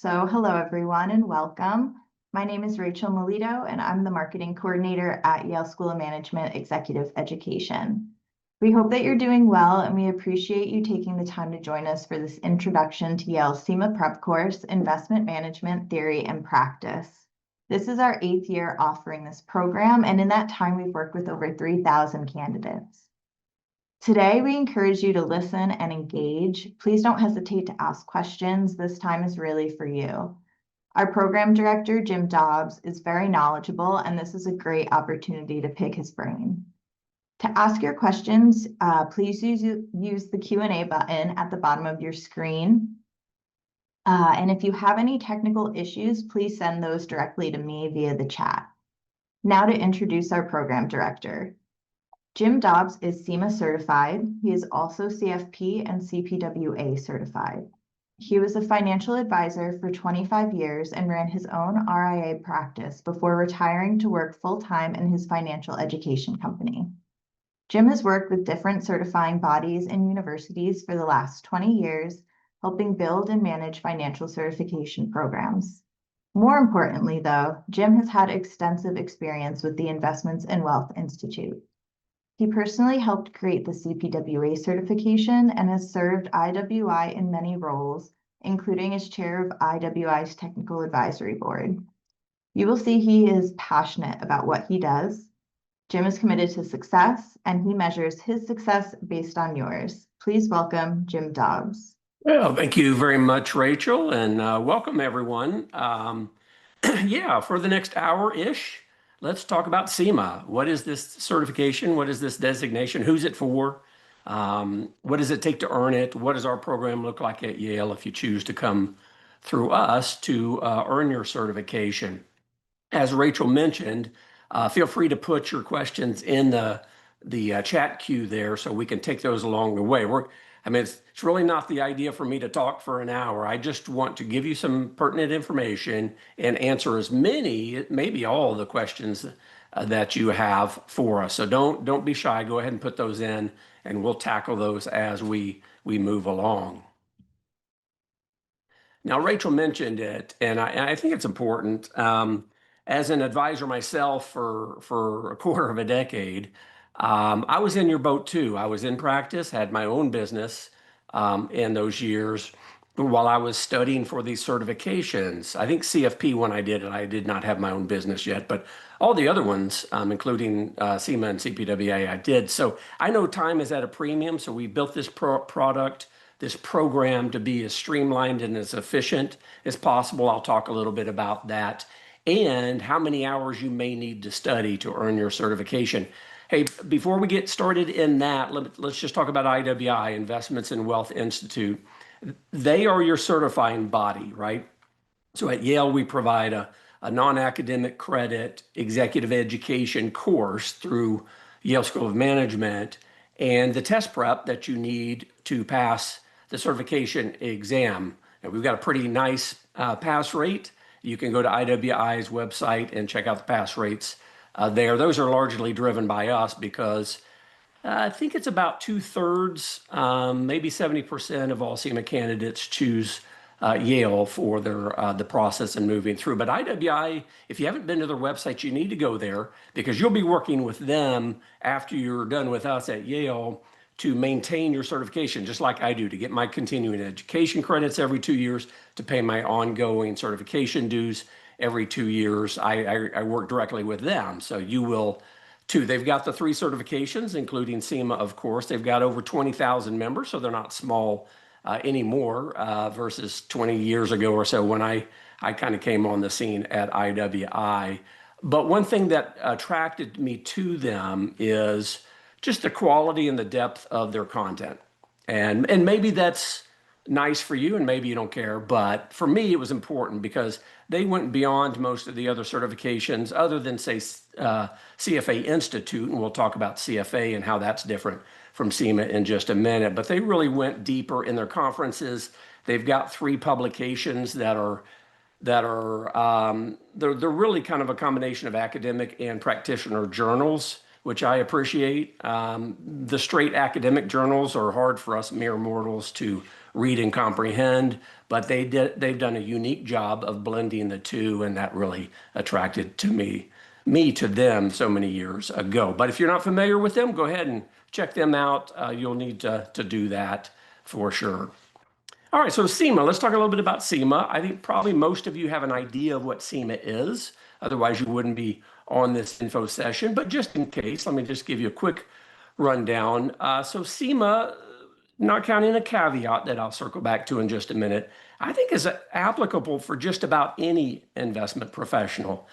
Hello everyone and welcome. My name is Rachel Melito and I'm the marketing coordinator at Yale School of Management Executive Education. We hope that you're doing well and we appreciate you taking the time to join us for this introduction to Yale CIMA prep course, Investment Management Theory and Practice. This is our 8th year offering this program, and in that time we've worked with over 3,000 candidates. Today, we encourage you to listen and engage. Please don't hesitate to ask questions. This time is really for you. Our program director, Jim Dobbs, is very knowledgeable, and this is a great opportunity to pick his brain. To ask your questions, please use the Q&A button at the bottom of your screen. And if you have any technical issues, please send those directly to me via the chat. Now to introduce our program director. Jim Dobbs is CIMA certified. He is also CFP and CPWA certified. He was a financial advisor for 25 years and ran his own RIA practice before retiring to work full-time in his financial education company. Jim has worked with different certifying bodies and universities for the last 20 years, helping build and manage financial certification programs. More importantly, though, Jim has had extensive experience with the Investments and Wealth Institute. He personally helped create the CPWA certification and has served IWI in many roles, including as chair of IWI's Technical Advisory Board. You will see he is passionate about what he does. Jim is committed to success, and he measures his success based on yours. Please welcome Jim Dobbs. Well, thank you very much, Rachel, and welcome everyone. For the next hour-ish, let's talk about CIMA. What is this certification? What is this designation? Who's it for? What does it take to earn it? What does our program look like at Yale if you choose to come through us to earn your certification? As Rachel mentioned, feel free to put your questions in the chat queue there so we can take those along the way. It's really not the idea for me to talk for an hour. I just want to give you some pertinent information and answer as many, maybe all of the questions that you have for us. So don't be shy. Go ahead and put those in, and we'll tackle those as we move along. Now, Rachel mentioned it, and I think it's important. As an advisor myself for a quarter of a decade, I was in your boat too. I was in practice, had my own business in those years while I was studying for these certifications. I think CFP, when I did it, I did not have my own business yet, but all the other ones, including CIMA and CPWA, I did. So I know time is at a premium, so we built this product, this program, to be as streamlined and as efficient as possible. I'll talk a little bit about that and how many hours you may need to study to earn your certification. Hey, before we get started in that, let's just talk about IWI, Investments and Wealth Institute. They are your certifying body, right? So at Yale, we provide a non-academic credit executive education course through Yale School of Management and the test prep that you need to pass the certification exam. And we've got a pretty nice pass rate. You can go to IWI's website and check out the pass rates there. Those are largely driven by us because I think it's about 2/3, maybe 70% of all CIMA candidates choose Yale for the process and moving through. But IWI, if you haven't been to their website, you need to go there because you'll be working with them after you're done with us at Yale to maintain your certification, just like I do, to get my continuing education credits every 2 years, to pay my ongoing certification dues every 2 years. I work directly with them. So you will too. They've got the 3 certifications, including CIMA, of course. They've got over 20,000 members, so they're not small anymore versus 20 years ago or so when I kind of came on the scene at IWI. But one thing that attracted me to them is just the quality and the depth of their content. And maybe that's nice for you and maybe you don't care, but for me it was important because they went beyond most of the other certifications other than, say, CFA Institute, and we'll talk about CFA and how that's different from CIMA in just a minute, but they really went deeper in their conferences. They've got 3 publications they're really kind of a combination of academic and practitioner journals, which I appreciate. The straight academic journals are hard for us mere mortals to read and comprehend, but they've done a unique job of blending the two, and that really attracted to me to them so many years ago. But if you're not familiar with them, go ahead and check them out. You'll need to do that for sure. All right, so CIMA, let's talk a little bit about CIMA. I think probably most of you have an idea of what CIMA is. Otherwise, you wouldn't be on this info session. But just in case, let me just give you a quick rundown. So CIMA, not counting a caveat that I'll circle back to in just a minute, I think is applicable for just about any investment professional.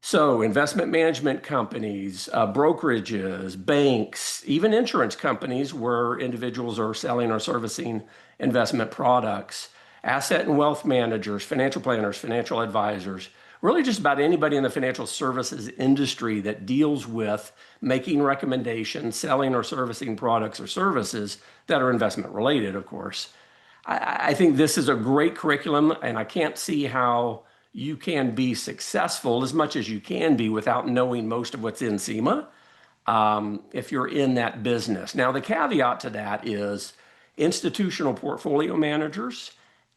So investment management companies, brokerages, banks, even insurance companies where individuals are selling or servicing investment products, asset and wealth managers, financial planners, financial advisors, really just about anybody in the financial services industry that deals with making recommendations, selling or servicing products or services that are investment related, of course. I think this is a great curriculum, and I can't see how you can be successful as much as you can be without knowing most of what's in CIMA if you're in that business. Now, the caveat to that is institutional portfolio managers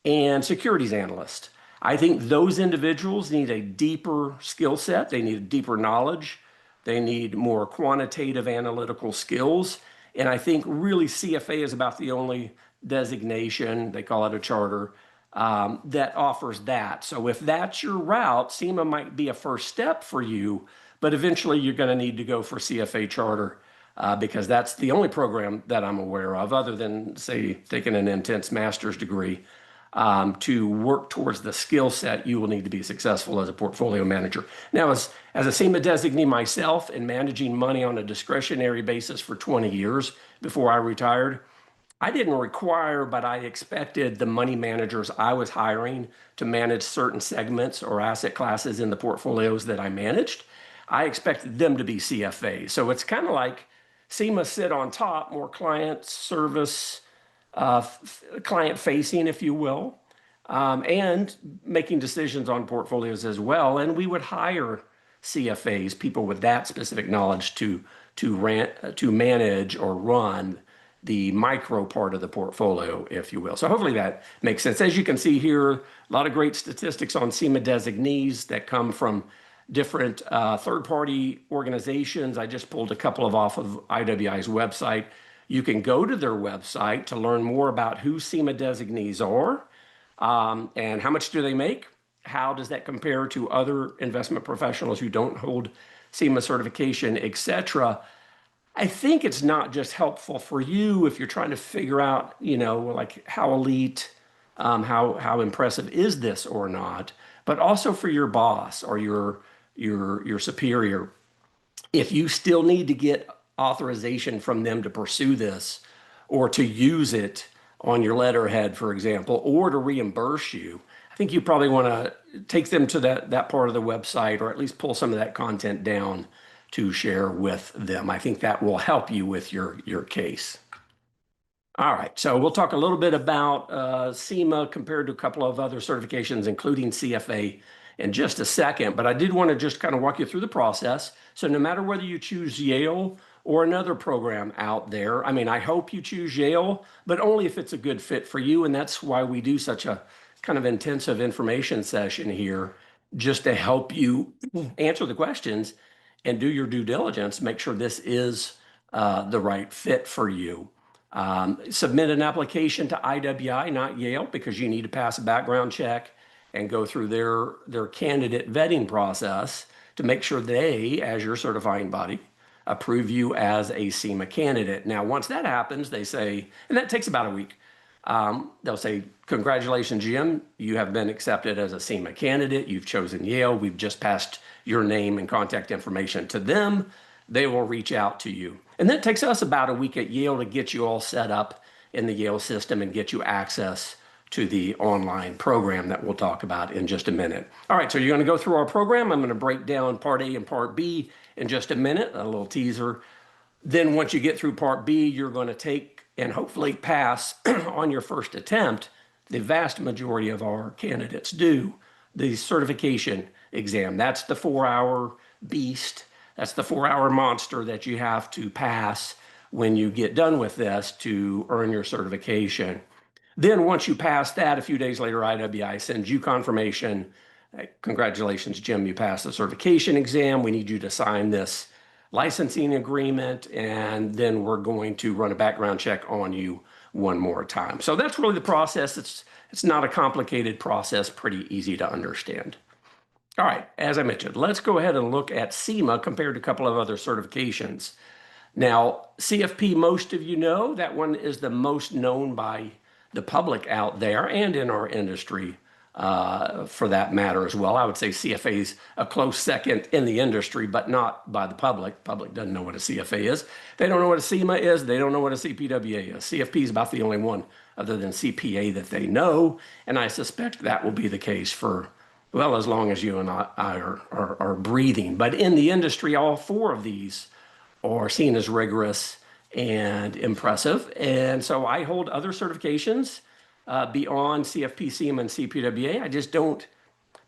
and securities analysts. I think those individuals need a deeper skill set. They need a deeper knowledge. They need more quantitative analytical skills. And I think really CFA is about the only designation, they call it a charter, that offers that. So if that's your route, CIMA might be a first step for you, but eventually you're going to need to go for CFA charter because that's the only program that I'm aware of, other than, say, taking an intense master's degree, to work towards the skill set you will need to be successful as a portfolio manager. Now, as a CIMA designee myself and managing money on a discretionary basis for 20 years before I retired, I didn't require, but I expected the money managers I was hiring to manage certain segments or asset classes in the portfolios that I managed. I expected them to be CFA. So it's kind of like CIMA sit on top, more client service, client facing, if you will, and making decisions on portfolios as well. And we would hire CFAs, people with that specific knowledge to manage or run the micro part of the portfolio, if you will. So hopefully that makes sense. As you can see here, a lot of great statistics on CIMA designees that come from different third-party organizations. I just pulled a couple off of IWI's website. You can go to their website to learn more about who CIMA designees are and how much do they make. How does that compare to other investment professionals who don't hold CIMA certification, etc. I think it's not just helpful for you if you're trying to figure out, like how elite, how impressive is this or not, but also for your boss or your superior. If you still need to get authorization from them to pursue this or to use it on your letterhead, for example, or to reimburse you, I think you probably want to take them to that part of the website or at least pull some of that content down to share with them. I think that will help you with your case. All right, so we'll talk a little bit about CIMA compared to a couple of other certifications, including CFA, in just a second. But I did want to just kind of walk you through the process. So no matter whether you choose Yale or another program out there, I mean, I hope you choose Yale, but only if it's a good fit for you. And that's why we do such a kind of intensive information session here, just to help you answer the questions and do your due diligence, make sure this is the right fit for you. Submit an application to IWI, not Yale, because you need to pass a background check and go through their candidate vetting process to make sure they, as your certifying body, approve you as a CIMA candidate. Now, once that happens, they say, and that takes about a week, they'll say, congratulations, Jim, you have been accepted as a CIMA candidate. You've chosen Yale. We've just passed your name and contact information to them. They will reach out to you. And then it takes us about a week at Yale to get you all set up in the Yale system and get you access to the online program that we'll talk about in just a minute. All right, so you're going to go through our program. I'm going to break down Part A and Part B in just a minute, a little teaser. Then once you get through Part B, you're going to take and hopefully pass on your first attempt. The vast majority of our candidates do the certification exam. That's the 4-hour beast. That's the 4-hour monster that you have to pass when you get done with this to earn your certification. Then once you pass that, a few days later, IWI sends you confirmation. Congratulations, Jim, you passed the certification exam. We need you to sign this licensing agreement, and then we're going to run a background check on you one more time. So that's really the process. It's not a complicated process, pretty easy to understand. All right, as I mentioned, let's go ahead and look at CIMA compared to a couple of other certifications. Now, CFP, most of you know, that one is the most known by the public out there and in our industry for that matter as well. I would say CFA is a close second in the industry, but not by the public. Public doesn't know what a CFA is. They don't know what a CIMA is. They don't know what a CPWA is. CFP is about the only one other than CPA that they know, and I suspect that will be the case for, well, as long as you and I are breathing. But in the industry, all four of these are seen as rigorous and impressive. And so I hold other certifications beyond CFP, CIMA, and CPWA. I just don't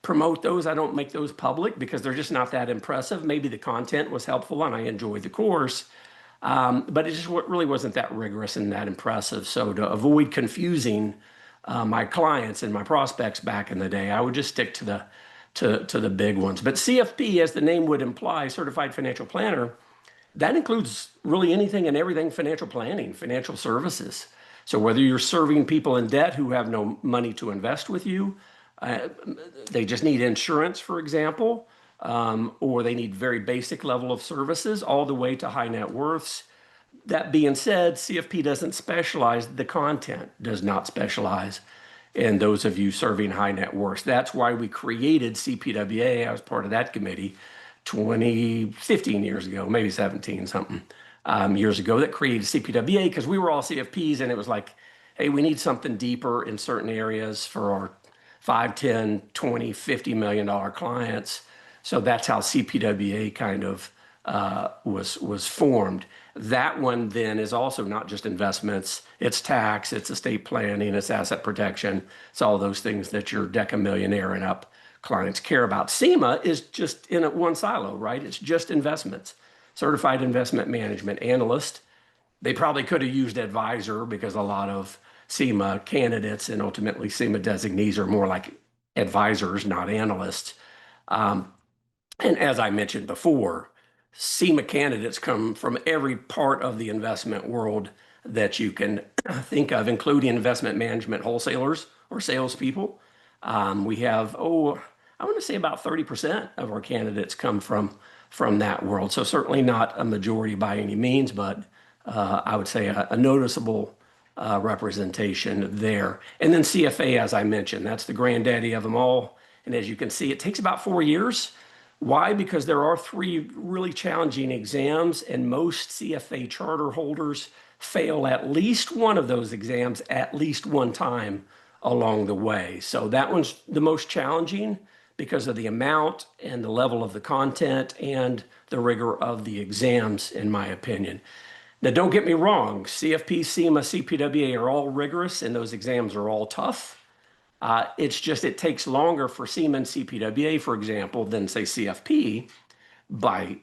promote those. I don't make those public because they're just not that impressive. Maybe the content was helpful and I enjoyed the course, but it just really wasn't that rigorous and that impressive. So to avoid confusing my clients and my prospects back in the day, I would just stick to the big ones. But CFP, as the name would imply, Certified Financial Planner, that includes really anything and everything financial planning, financial services. So whether you're serving people in debt who have no money to invest with you, they just need insurance, for example, or they need very basic level of services, all the way to high net worths. That being said, CFP doesn't specialize, the content does not specialize in those of you serving high net worths. That's why we created CPWA. I was part of that committee 15 years ago, maybe 17 something years ago, that created CPWA because we were all CFPs, and it was like, hey, we need something deeper in certain areas for our 5, 10, 20, $50 million clients. So that's how CPWA kind of was formed. That one then is also not just investments, it's tax, it's estate planning, it's asset protection. It's all those things that your decamillionaire and up clients care about. CIMA is just in one silo, right? It's just investments. Certified Investment Management Analyst. They probably could have used advisor because a lot of CIMA candidates and ultimately CIMA designees are more like advisors, not analysts. And as I mentioned before, CIMA candidates come from every part of the investment world that you can think of, including investment management wholesalers or salespeople. We have, I want to say about 30% of our candidates come from that world. So certainly not a majority by any means, but I would say a noticeable representation there. And then CFA, as I mentioned, that's the granddaddy of them all. And as you can see, it takes about 4 years. Why? Because there are 3 really challenging exams, and most CFA charter holders fail at least one of those exams at least one time along the way. So that one's the most challenging because of the amount and the level of the content and the rigor of the exams, in my opinion. Now, don't get me wrong, CFP, CIMA, CPWA are all rigorous and those exams are all tough. It's just it takes longer for CIMA and CPWA, for example, than say CFP by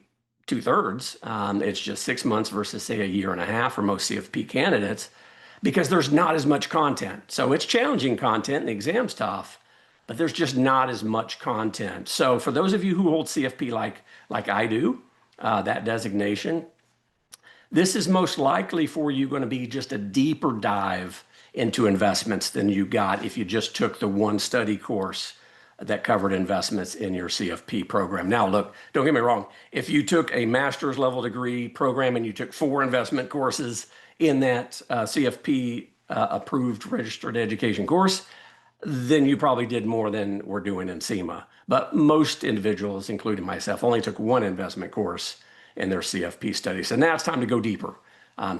2/3. It's just 6 months versus say a year and a half for most CFP candidates because there's not as much content. So it's challenging content and the exam's tough, but there's just not as much content. So for those of you who hold CFP like I do, that designation, this is most likely for you going to be just a deeper dive into investments than you got if you just took the one study course that covered investments in your CFP program. Now, look, don't get me wrong. If you took a master's level degree program and you took 4 investment courses in that CFP approved registered education course, then you probably did more than we're doing in CIMA. But most individuals, including myself, only took 1 investment course in their CFP studies. And now it's time to go deeper,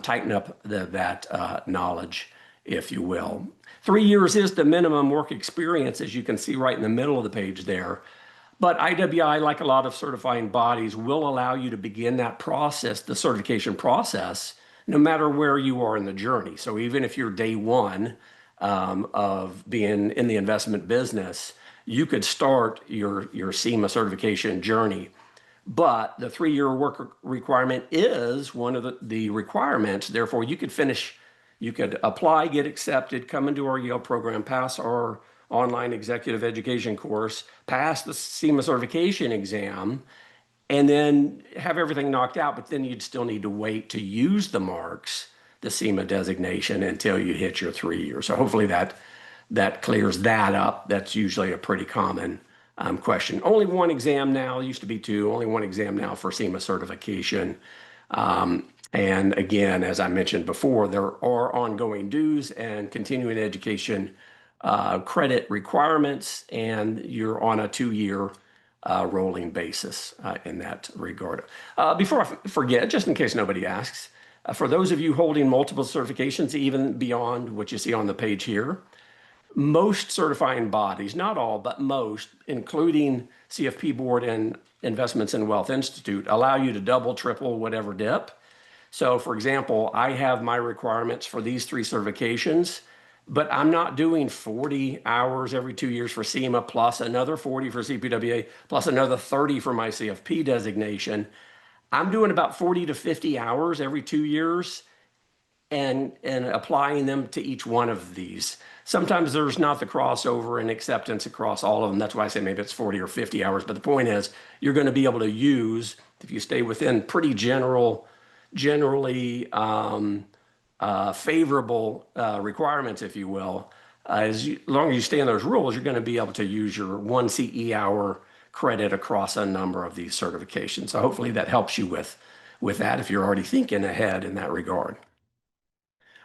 tighten up that knowledge, if you will. 3 years is the minimum work experience, as you can see right in the middle of the page there. But IWI, like a lot of certifying bodies, will allow you to begin that process, the certification process, no matter where you are in the journey. So even if you're day one of being in the investment business, you could start your CIMA certification journey. But the 3-year work requirement is one of the requirements. Therefore, you could finish You could apply, get accepted, come into our Yale program, pass our online executive education course, pass the CIMA certification exam, and then have everything knocked out, but then you'd still need to wait to use the marks, the CIMA designation, until you hit your 3 years. So hopefully that clears that up. That's usually a pretty common question. Only one exam now, used to be two, only one exam now for CIMA certification. And again, as I mentioned before, there are ongoing dues and continuing education credit requirements, and you're on a 2-year rolling basis in that regard. Before I forget, just in case nobody asks, for those of you holding multiple certifications, even beyond what you see on the page here, most certifying bodies, not all, but most, including CFP Board and Investments in Wealth Institute, allow you to double, triple, whatever dip. So for example, I have my requirements for these 3 certifications, but I'm not doing 40 hours every 2 years for CIMA, plus another 40 for CPWA, plus another 30 for my CFP designation. I'm doing about 40 to 50 hours every 2 years and applying them to each one of these. Sometimes there's not the crossover and acceptance across all of them. That's why I say maybe it's 40 or 50 hours. But the point is, you're going to be able to use, if you stay within pretty generally favorable requirements, if you will, as long as you stay in those rules, you're going to be able to use your 1 CE hour credit across a number of these certifications. So hopefully that helps you with that if you're already thinking ahead in that regard.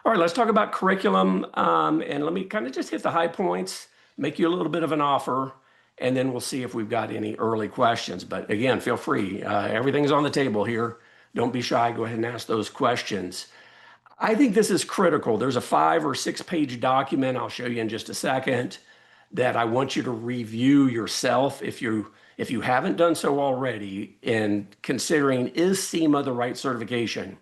All right, let's talk about curriculum, and let me kind of just hit the high points, make you a little bit of an offer, and then we'll see if we've got any early questions. But again, feel free. Everything's on the table here. Don't be shy. Go ahead and ask those questions. I think this is critical. There's a 5 or 6 page document I'll show you in just a second that I want you to review yourself if you haven't done so already in considering, is CIMA the right certification?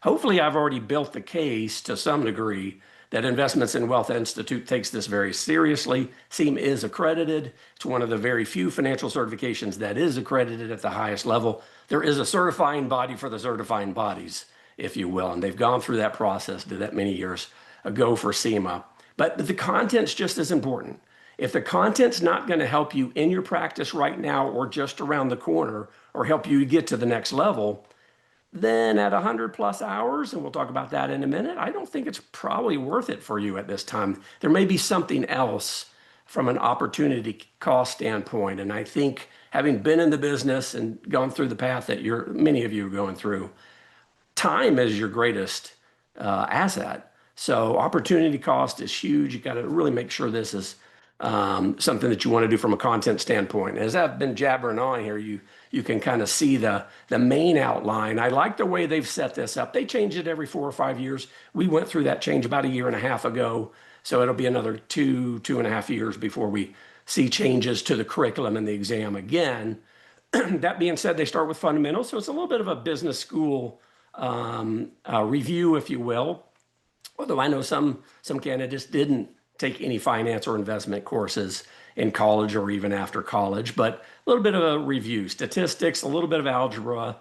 Hopefully I've already built the case to some degree that Investments in Wealth Institute takes this very seriously. CIMA is accredited. It's one of the very few financial certifications that is accredited at the highest level. There is a certifying body for the certifying bodies, if you will, and they've gone through that process, did that many years ago for CIMA. But the content's just as important. If the content's not going to help you in your practice right now or just around the corner or help you get to the next level, then at 100+ hours, and we'll talk about that in a minute, I don't think it's probably worth it for you at this time. There may be something else from an opportunity cost standpoint. And I think having been in the business and gone through the path that many of you are going through, time is your greatest asset. So opportunity cost is huge. You got to really make sure this is something that you want to do from a content standpoint. As I've been jabbering on here, you can kind of see the main outline. I like the way they've set this up. They change it every 4 or 5 years. We went through that change about 1.5 years ago. So it'll be another 2.5 years before we see changes to the curriculum and the exam again. That being said, they start with fundamentals. So it's a little bit of a business school review, if you will. Although I know some candidates didn't take any finance or investment courses in college or even after college, but a little bit of a review, statistics, a little bit of algebra,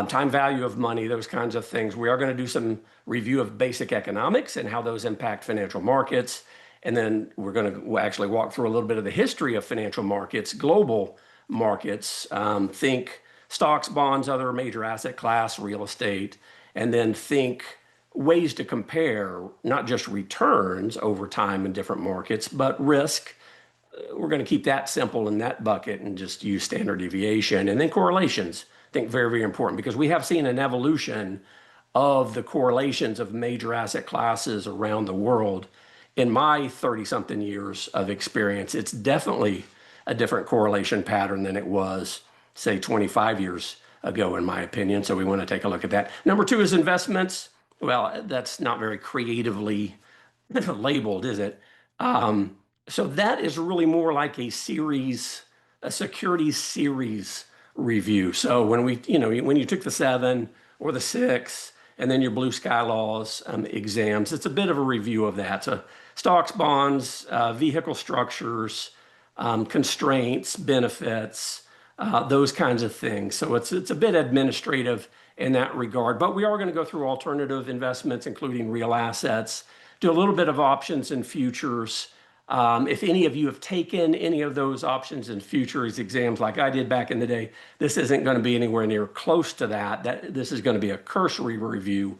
time value of money, those kinds of things. We are going to do some review of basic economics and how those impact financial markets. And then we're going to actually walk through a little bit of the history of financial markets, global markets, think stocks, bonds, other major asset class, real estate, and then think ways to compare not just returns over time in different markets, but risk. We're going to keep that simple in that bucket and just use standard deviation. And then correlations, I think very, very important, because we have seen an evolution of the correlations of major asset classes around the world. In my 30-something years of experience, it's definitely a different correlation pattern than it was, say, 25 years ago, in my opinion. So we want to take a look at that. Number 2 is investments. Well, that's not very creatively labeled, is it? So that is really more like a securities series review. So when when you took the 7 or the 6 and then your blue sky laws exams, it's a bit of a review of that. So stocks, bonds, vehicle structures, constraints, benefits, those kinds of things. So it's a bit administrative in that regard, but we are going to go through alternative investments, including real assets, do a little bit of options and futures. If any of you have taken any of those options and futures exams like I did back in the day, this isn't going to be anywhere near close to that. This is going to be a cursory review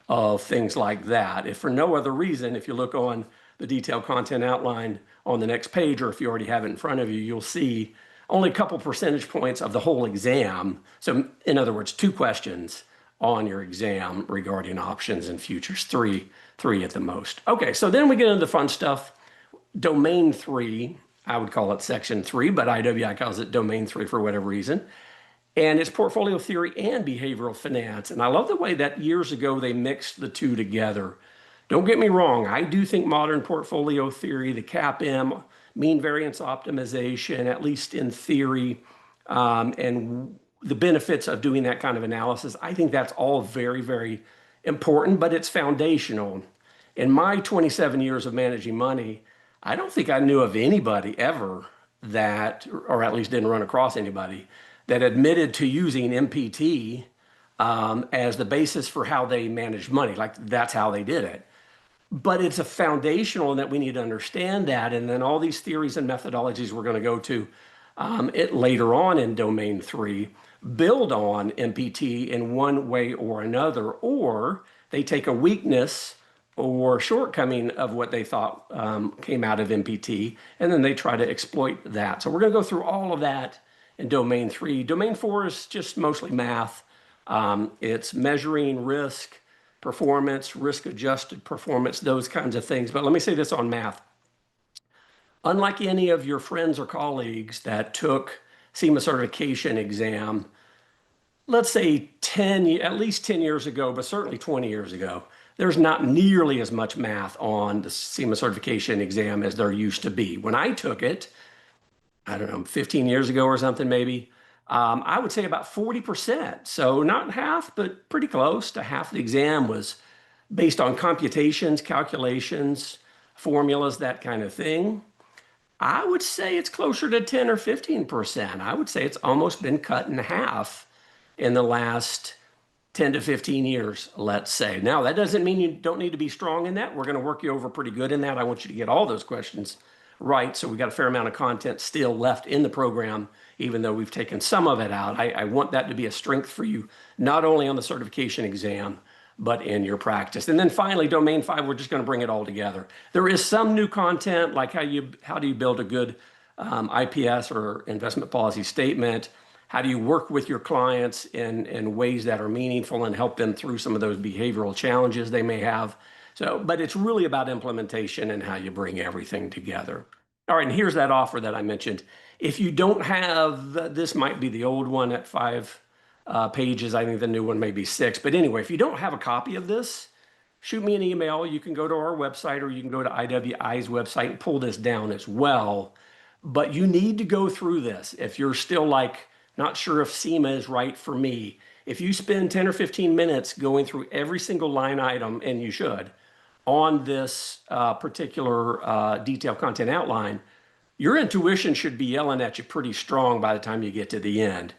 of things like that. If for no other reason, if you look on the detailed content outline on the next page, or if you already have it in front of you, you'll see only a couple percentage points of the whole exam. So in other words, 2 questions on your exam regarding options and futures, three at the most. Okay, so then we get into the fun stuff. Domain 3, I would call it section 3, but IWI calls it domain 3 for whatever reason. And it's portfolio theory and behavioral finance. And I love the way that years ago they mixed the two together. Don't get me wrong, I do think modern portfolio theory, the CAPM, mean variance optimization, at least in theory, and the benefits of doing that kind of analysis, I think that's all very, very important, but it's foundational. In my 27 years of managing money, I don't think I knew of anybody ever that, or at least didn't run across anybody, that admitted to using MPT as the basis for how they managed money. Like that's how they did it. But it's a foundational and that we need to understand that. And then all these theories and methodologies we're going to go to it later on in domain 3 build on MPT in one way or another, or they take a weakness or shortcoming of what they thought came out of MPT, and then they try to exploit that. So we're going to go through all of that in domain 3. Domain 4 is just mostly math. It's measuring risk, performance, risk-adjusted performance, those kinds of things. But let me say this on math. Unlike any of your friends or colleagues that took CIMA certification exam, let's say at least 10 years ago, but certainly 20 years ago, there's not nearly as much math on the CIMA certification exam as there used to be. When I took it, I don't know, 15 years ago or something maybe, I would say about 40%. So not half, but pretty close to half the exam was based on computations, calculations, formulas, that kind of thing. I would say it's closer to 10 or 15%. I would say it's almost been cut in half in the last 10 to 15 years, let's say. Now, that doesn't mean you don't need to be strong in that. We're going to work you over pretty good in that. I want you to get all those questions right. So we got a fair amount of content still left in the program, even though we've taken some of it out. I want that to be a strength for you, not only on the certification exam, but in your practice. And then finally, domain 5, we're just going to bring it all together. There is some new content, like how do you build a good IPS or investment policy statement? How do you work with your clients in ways that are meaningful and help them through some of those behavioral challenges they may have? So, but it's really about implementation and how you bring everything together. All right, and here's that offer that I mentioned. If you don't have, this might be the old one at 5 pages. I think the new one may be 6. But anyway, if you don't have a copy of this, shoot me an email. You can go to our website or you can go to IWI's website and pull this down as well. But you need to go through this. If you're still like, not sure if CIMA is right for me, if you spend 10 or 15 minutes going through every single line item, and you should, on this particular detailed content outline, your intuition should be yelling at you pretty strong by the time you get to the end.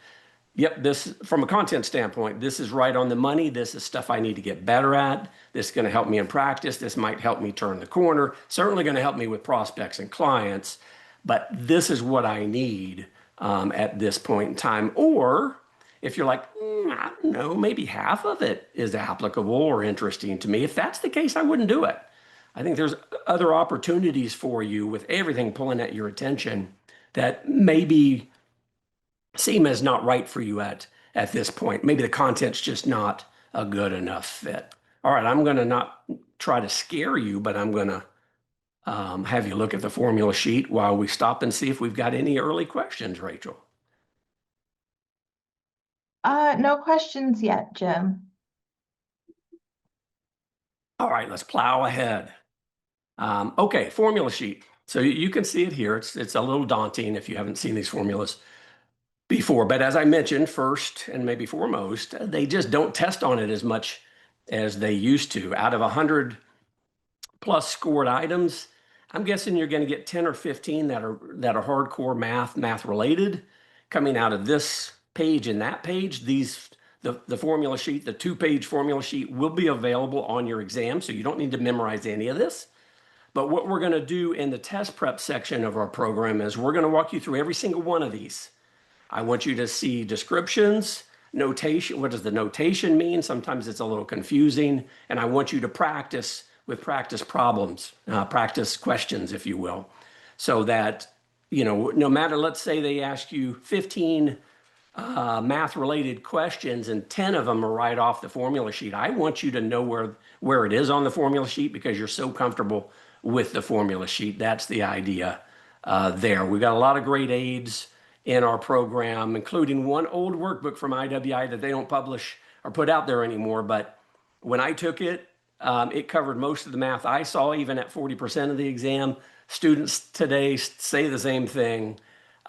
Yep, this, from a content standpoint, this is right on the money. This is stuff I need to get better at. This is going to help me in practice. This might help me turn the corner. Certainly going to help me with prospects and clients, but this is what I need at this point in time. Or if you're like, I don't know, maybe half of it is applicable or interesting to me. If that's the case, I wouldn't do it. I think there's other opportunities for you with everything pulling at your attention that maybe CIMA is not right for you at this point. Maybe the content's just not a good enough fit. All right, I'm going to not try to scare you, but I'm going to have you look at the formula sheet while we stop and see if we've got any early questions, Rachel. No questions yet, Jim. All right, let's plow ahead. Okay, formula sheet. So you can see it here. It's a little daunting if you haven't seen these formulas before. But as I mentioned, first and maybe foremost, they just don't test on it as much as they used to. Out of 100 plus scored items, I'm guessing you're going to get 10 or 15 that are hardcore math related, coming out of this page and that page, the formula sheet, the 2-page formula sheet will be available on your exam, so you don't need to memorize any of this. But what we're going to do in the test prep section of our program is we're going to walk you through every single one of these. I want you to see descriptions, notation. What does the notation mean? Sometimes it's a little confusing. And I want you to practice with practice problems, practice questions, if you will, so that, no matter, let's say they ask you 15 math-related questions and 10 of them are right off the formula sheet. I want you to know where it is on the formula sheet because you're so comfortable with the formula sheet. That's the idea there. We've got a lot of great aids in our program, including one old workbook from IWI that they don't publish or put out there anymore. But when I took it, it covered most of the math I saw, even at 40% of the exam. Students today say the same thing.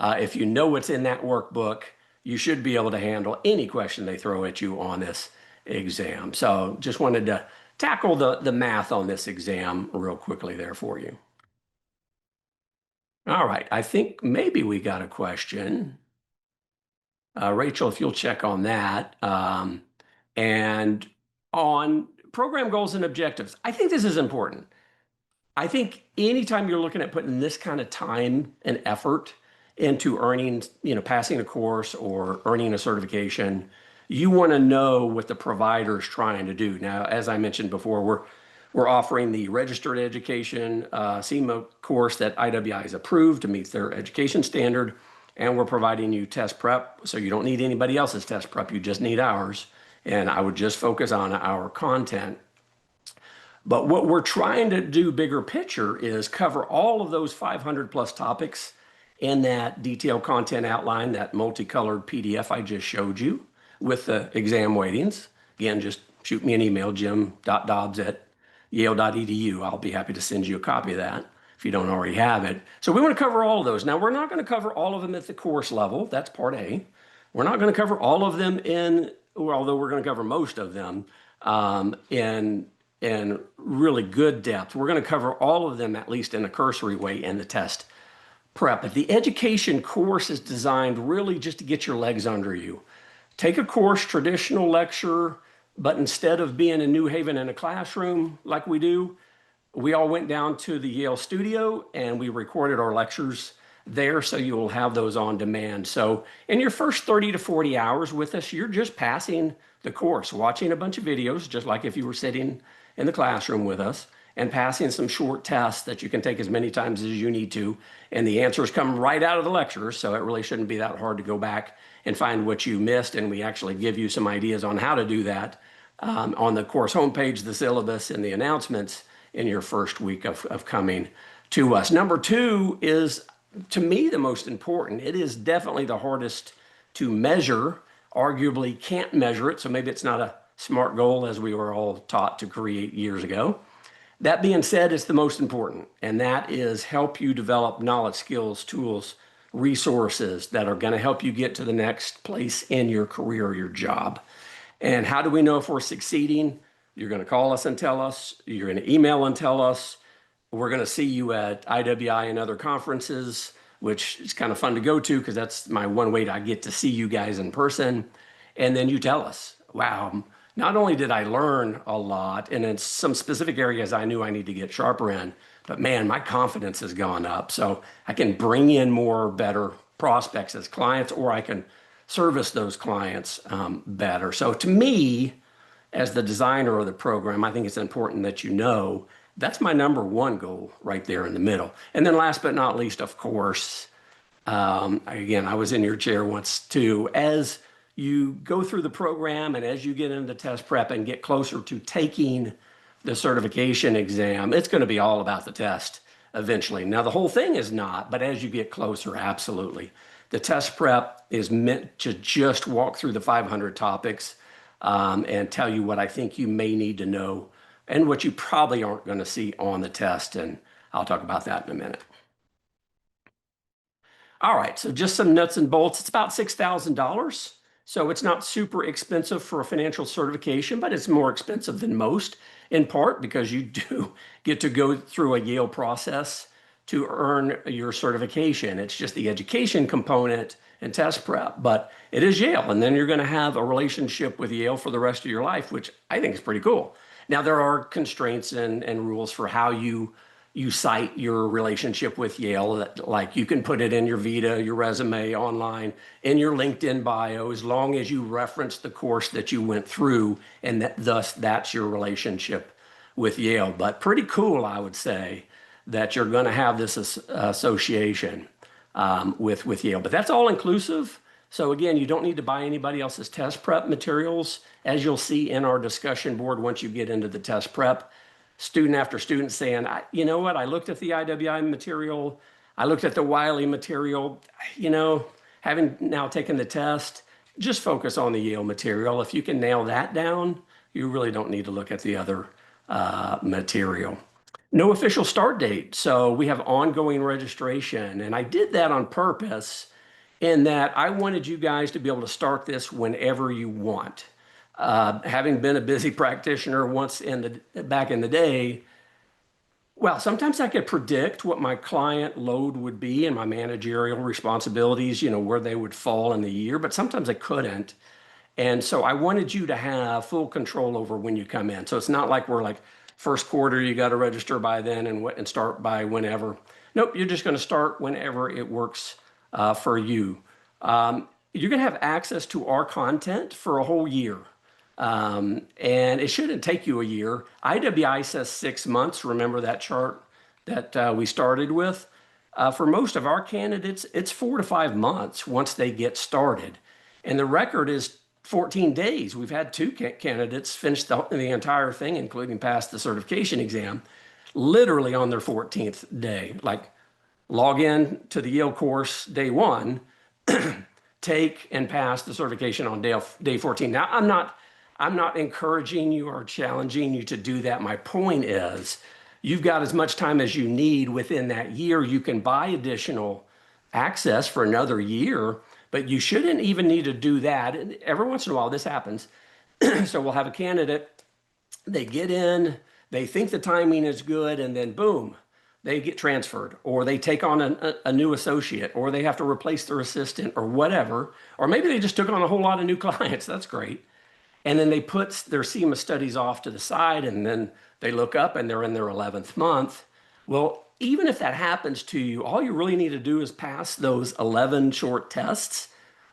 If you know what's in that workbook, you should be able to handle any question they throw at you on this exam. So just wanted to tackle the math on this exam real quickly there for you. All right, I think maybe we got a question. Rachel, if you'll check on that. And on program goals and objectives, I think this is important. I think anytime you're looking at putting this kind of time and effort into earning, passing a course or earning a certification, you want to know what the provider is trying to do. Now, as I mentioned before, we're offering the Registered Education CIMA course that IWI has approved to meet their education standard, and we're providing you test prep, so you don't need anybody else's test prep, you just need ours, and I would just focus on our content. But what we're trying to do bigger picture is cover all of those 500 plus topics in that detailed content outline, that multicolored PDF I just showed you with the exam weightings. Again, just shoot me an email, jim.dobbs@yale.edu. I'll be happy to send you a copy of that if you don't already have it. So we want to cover all of those. Now, we're not going to cover all of them at the course level. That's part A. We're not going to cover all of them although we're going to cover most of them in really good depth. We're going to cover all of them, at least in a cursory way, in the test prep. But the education course is designed really just to get your legs under you. Take a course, traditional lecture, but instead of being in New Haven in a classroom like we do, we all went down to the Yale studio and we recorded our lectures there, so you will have those on demand. So in your first 30 to 40 hours with us, you're just passing the course, watching a bunch of videos, just like if you were sitting in the classroom with us, and passing some short tests that you can take as many times as you need to. And the answers come right out of the lectures, so it really shouldn't be that hard to go back and find what you missed. And we actually give you some ideas on how to do that on the course homepage, the syllabus, and the announcements in your first week of coming to us. Number 2 is, to me, the most important. It is definitely the hardest to measure, arguably can't measure it, so maybe it's not a SMART goal as we were all taught to create years ago. That being said, it's the most important, and that is help you develop knowledge, skills, tools, resources that are going to help you get to the next place in your career or your job. And how do we know if we're succeeding? You're going to call us and tell us. You're going to email and tell us. We're going to see you at IWI and other conferences, which is kind of fun to go to because that's my one way I get to see you guys in person. And then you tell us, wow, not only did I learn a lot, and in some specific areas I knew I need to get sharper in, but man, my confidence has gone up. So I can bring in more better prospects as clients, or I can service those clients better. So to me, as the designer of the program, I think it's important that you know that's my number 1 goal right there in the middle. And then last but not least, of course, again, I was in your chair once too. As you go through the program and as you get into test prep and get closer to taking the certification exam, it's going to be all about the test eventually. Now, the whole thing is not, but as you get closer, absolutely. The test prep is meant to just walk through the 500 topics and tell you what I think you may need to know and what you probably aren't going to see on the test. And I'll talk about that in a minute. All right, so just some nuts and bolts. It's about $6,000. So it's not super expensive for a financial certification, but it's more expensive than most, in part because you do get to go through a Yale process to earn your certification. It's just the education component and test prep. But it is Yale, and then you're going to have a relationship with Yale for the rest of your life, which I think is pretty cool. Now, there are constraints and rules for how you cite your relationship with Yale. That, like, you can put it in your Vita, your resume, online, in your LinkedIn bio, as long as you reference the course that you went through, and thus that's your relationship with Yale. But pretty cool, I would say, that you're going to have this association with Yale. But that's all inclusive. So again, you don't need to buy anybody else's test prep materials, as you'll see in our discussion board once you get into the test prep. Student after student saying, you know what, I looked at the IWI material, I looked at the Wiley material, having now taken the test, just focus on the Yale material. If you can nail that down, you really don't need to look at the other material. No official start date. So we have ongoing registration. And I did that on purpose in that I wanted you guys to be able to start this whenever you want. Having been a busy practitioner once back in the day, well, sometimes I could predict what my client load would be and my managerial responsibilities, where they would fall in the year, but sometimes I couldn't. And so I wanted you to have full control over when you come in. So it's not like we're like, first quarter, you got to register by then and start by whenever. Nope, you're just going to start whenever it works for you. You're going to have access to our content for a whole year. And it shouldn't take you a year. IWI says 6 months. Remember that chart that we started with? For most of our candidates, it's 4 to 5 months once they get started. And the record is 14 days. We've had 2 candidates finish the entire thing, including pass the certification exam, literally on their 14th day. Like, log in to the Yale course day 1, take and pass the certification on day 14. Now, I'm not encouraging you or challenging you to do that. My point is, you've got as much time as you need within that year. You can buy additional access for another year, but you shouldn't even need to do that. And every once in a while, this happens. So we'll have a candidate, they get in, they think the timing is good, and then boom, they get transferred, or they take on a new associate, or they have to replace their assistant, or whatever. Or maybe they just took on a whole lot of new clients. That's great. And then they put their CIMA studies off to the side, and then they look up and they're in their 11th month. Well, even if that happens to you, all you really need to do is pass those 11 short tests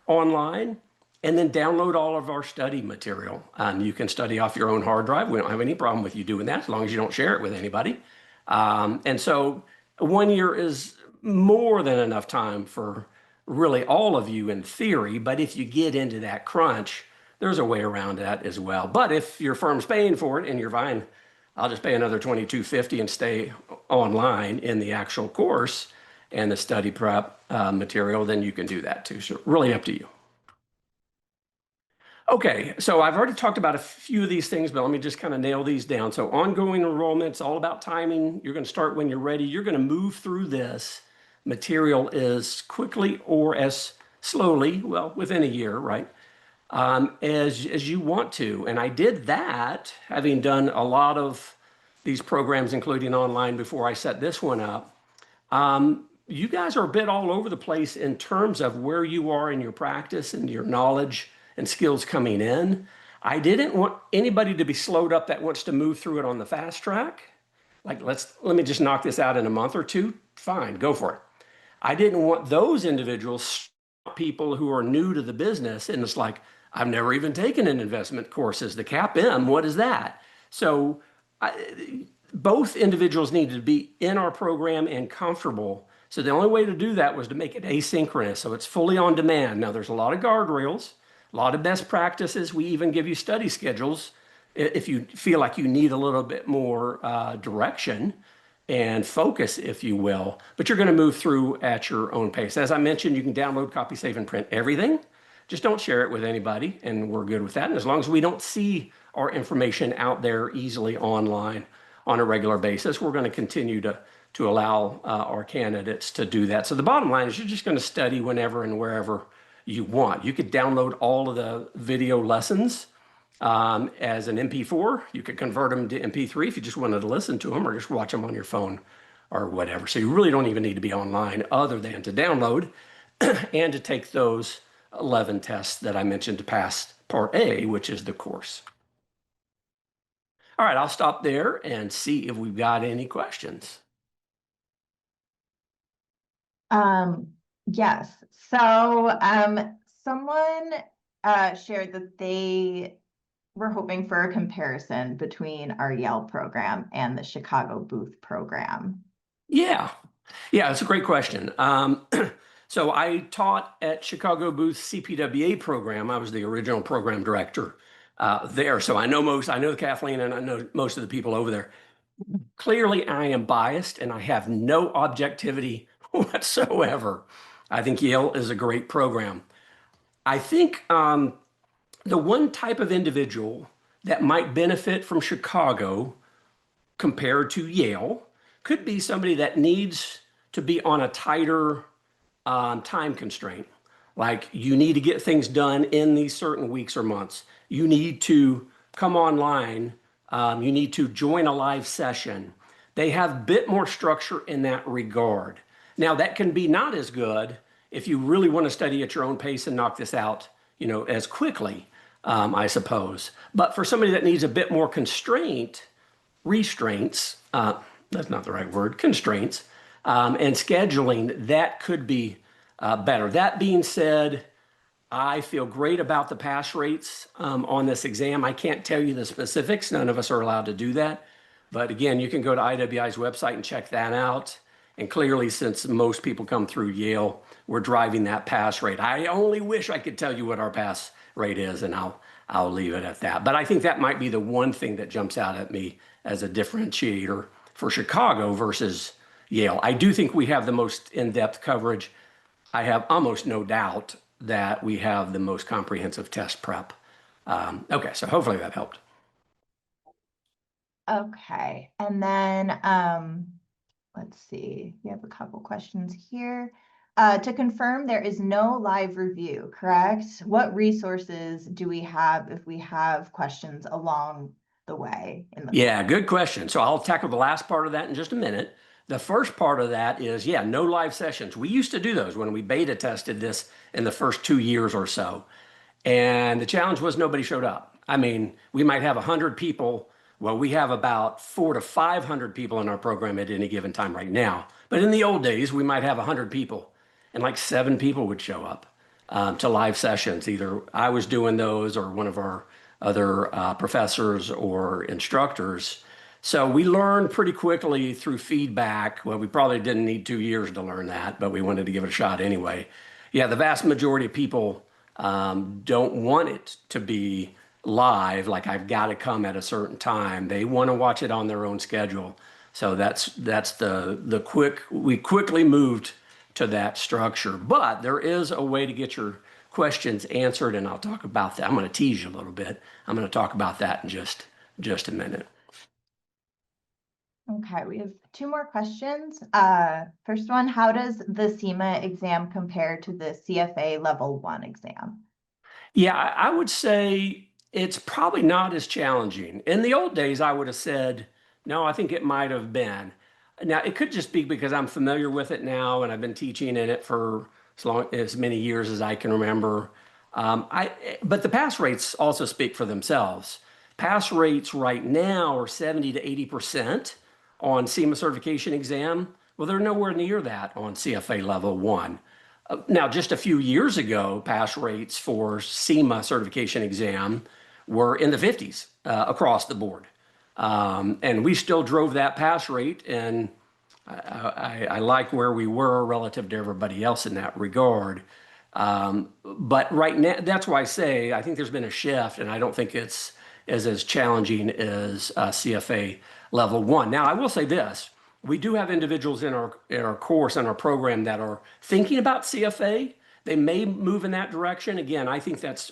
online and then download all of our study material. You can study off your own hard drive. We don't have any problem with you doing that as long as you don't share it with anybody. And so 1 year is more than enough time for really all of you in theory. But if you get into that crunch, there's a way around that as well. But if your firm's paying for it and you're fine, I'll just pay another $22.50 and stay online in the actual course and the study prep material, then you can do that too. So really up to you. Okay, so I've already talked about a few of these things, but let me just kind of nail these down. So ongoing enrollment, it's all about timing. You're going to start when you're ready. You're going to move through this material as quickly or as slowly, well, within a year, right? As you want to. And I did that, having done a lot of these programs, including online, before I set this one up. You guys are a bit all over the place in terms of where you are in your practice and your knowledge and skills coming in. I didn't want anybody to be slowed up that wants to move through it on the fast track. Like, let me just knock this out in a month or two. Fine, go for it. I didn't want those individuals, people who are new to the business, and it's like, I've never even taken an investment courses. The CAPM, what is that? So both individuals needed to be in our program and comfortable. So the only way to do that was to make it asynchronous. So it's fully on demand. Now there's a lot of guardrails, a lot of best practices. We even give you study schedules if you feel like you need a little bit more direction and focus, if you will. But you're going to move through at your own pace. As I mentioned, you can download, copy, save, and print everything. Just don't share it with anybody, and we're good with that. And as long as we don't see our information out there easily online on a regular basis, we're going to continue to allow our candidates to do that. So the bottom line is you're just going to study whenever and wherever you want. You could download all of the video lessons as an MP4. You could convert them to MP3 if you just wanted to listen to them, or just watch them on your phone or whatever. So you really don't even need to be online other than to download and to take those 11 tests that I mentioned to pass Part A, which is the course. All right, I'll stop there and see if we've got any questions. Yes. So someone shared that they were hoping for a comparison between our Yale program and the Chicago Booth program. Yeah, it's a great question. So I taught at Chicago Booth CPWA program. I was the original program director there. So I know Kathleen and I know most of the people over there. Clearly, I am biased and I have no objectivity whatsoever. I think Yale is a great program. I think the one type of individual that might benefit from Chicago compared to Yale could be somebody that needs to be on a tighter time constraint. Like you need to get things done in these certain weeks or months. You need to come online. You need to join a live session. They have a bit more structure in that regard. Now that can be not as good if you really want to study at your own pace and knock this out, as quickly, I suppose. But for somebody that needs a bit more restraints, that's not the right word, constraints, and scheduling, that could be better. That being said, I feel great about the pass rates on this exam. I can't tell you the specifics. None of us are allowed to do that. But again, you can go to IWI's website and check that out. And clearly, since most people come through Yale, we're driving that pass rate. I only wish I could tell you what our pass rate is, and I'll leave it at that. But I think that might be the one thing that jumps out at me as a differentiator for Chicago versus Yale. I do think we have the most in-depth coverage. I have almost no doubt that we have the most comprehensive test prep. Okay, so hopefully that helped. Okay, and then let's see, we have a couple questions here. To confirm, there is no live review, correct? What resources do we have if we have questions along the way in the Yeah, good question. So I'll tackle the last part of that in just a minute. The first part of that is, no live sessions. We used to do those when we beta tested this in the first 2 years or so. And the challenge was nobody showed up. I mean, we might have 100 people. Well, we have about 400 to 500 people in our program at any given time right now. But in the old days, we might have 100 people and like 7 people would show up to live sessions. Either I was doing those or one of our other professors or instructors. So we learned pretty quickly through feedback. Well, we probably didn't need 2 years to learn that, but we wanted to give it a shot anyway. Yeah, the vast majority of people don't want it to be live, like I've got to come at a certain time. They want to watch it on their own schedule. So that's we quickly moved to that structure. But there is a way to get your questions answered, and I'll talk about that. I'm going to tease you a little bit. I'm going to talk about that in just a minute. Okay, we have 2 more questions. First one, how does the CIMA exam compare to the CFA level 1 exam? Yeah, I would say it's probably not as challenging. In the old days, I would have said, no, I think it might have been. Now, it could just be because I'm familiar with it now and I've been teaching in it for as many years as I can remember. But the pass rates also speak for themselves. Pass rates right now are 70 to 80% on CIMA certification exam. Well, they're nowhere near that on CFA level 1. Now, just a few years ago, pass rates for CIMA certification exam were in the 50s across the board. And we still drove that pass rate, and I like where we were relative to everybody else in that regard. But right now, that's why I say I think there's been a shift, and I don't think it's as challenging as CFA level 1. Now, I will say this. We do have individuals in our course and our program that are thinking about CFA. They may move in that direction. Again, I think that's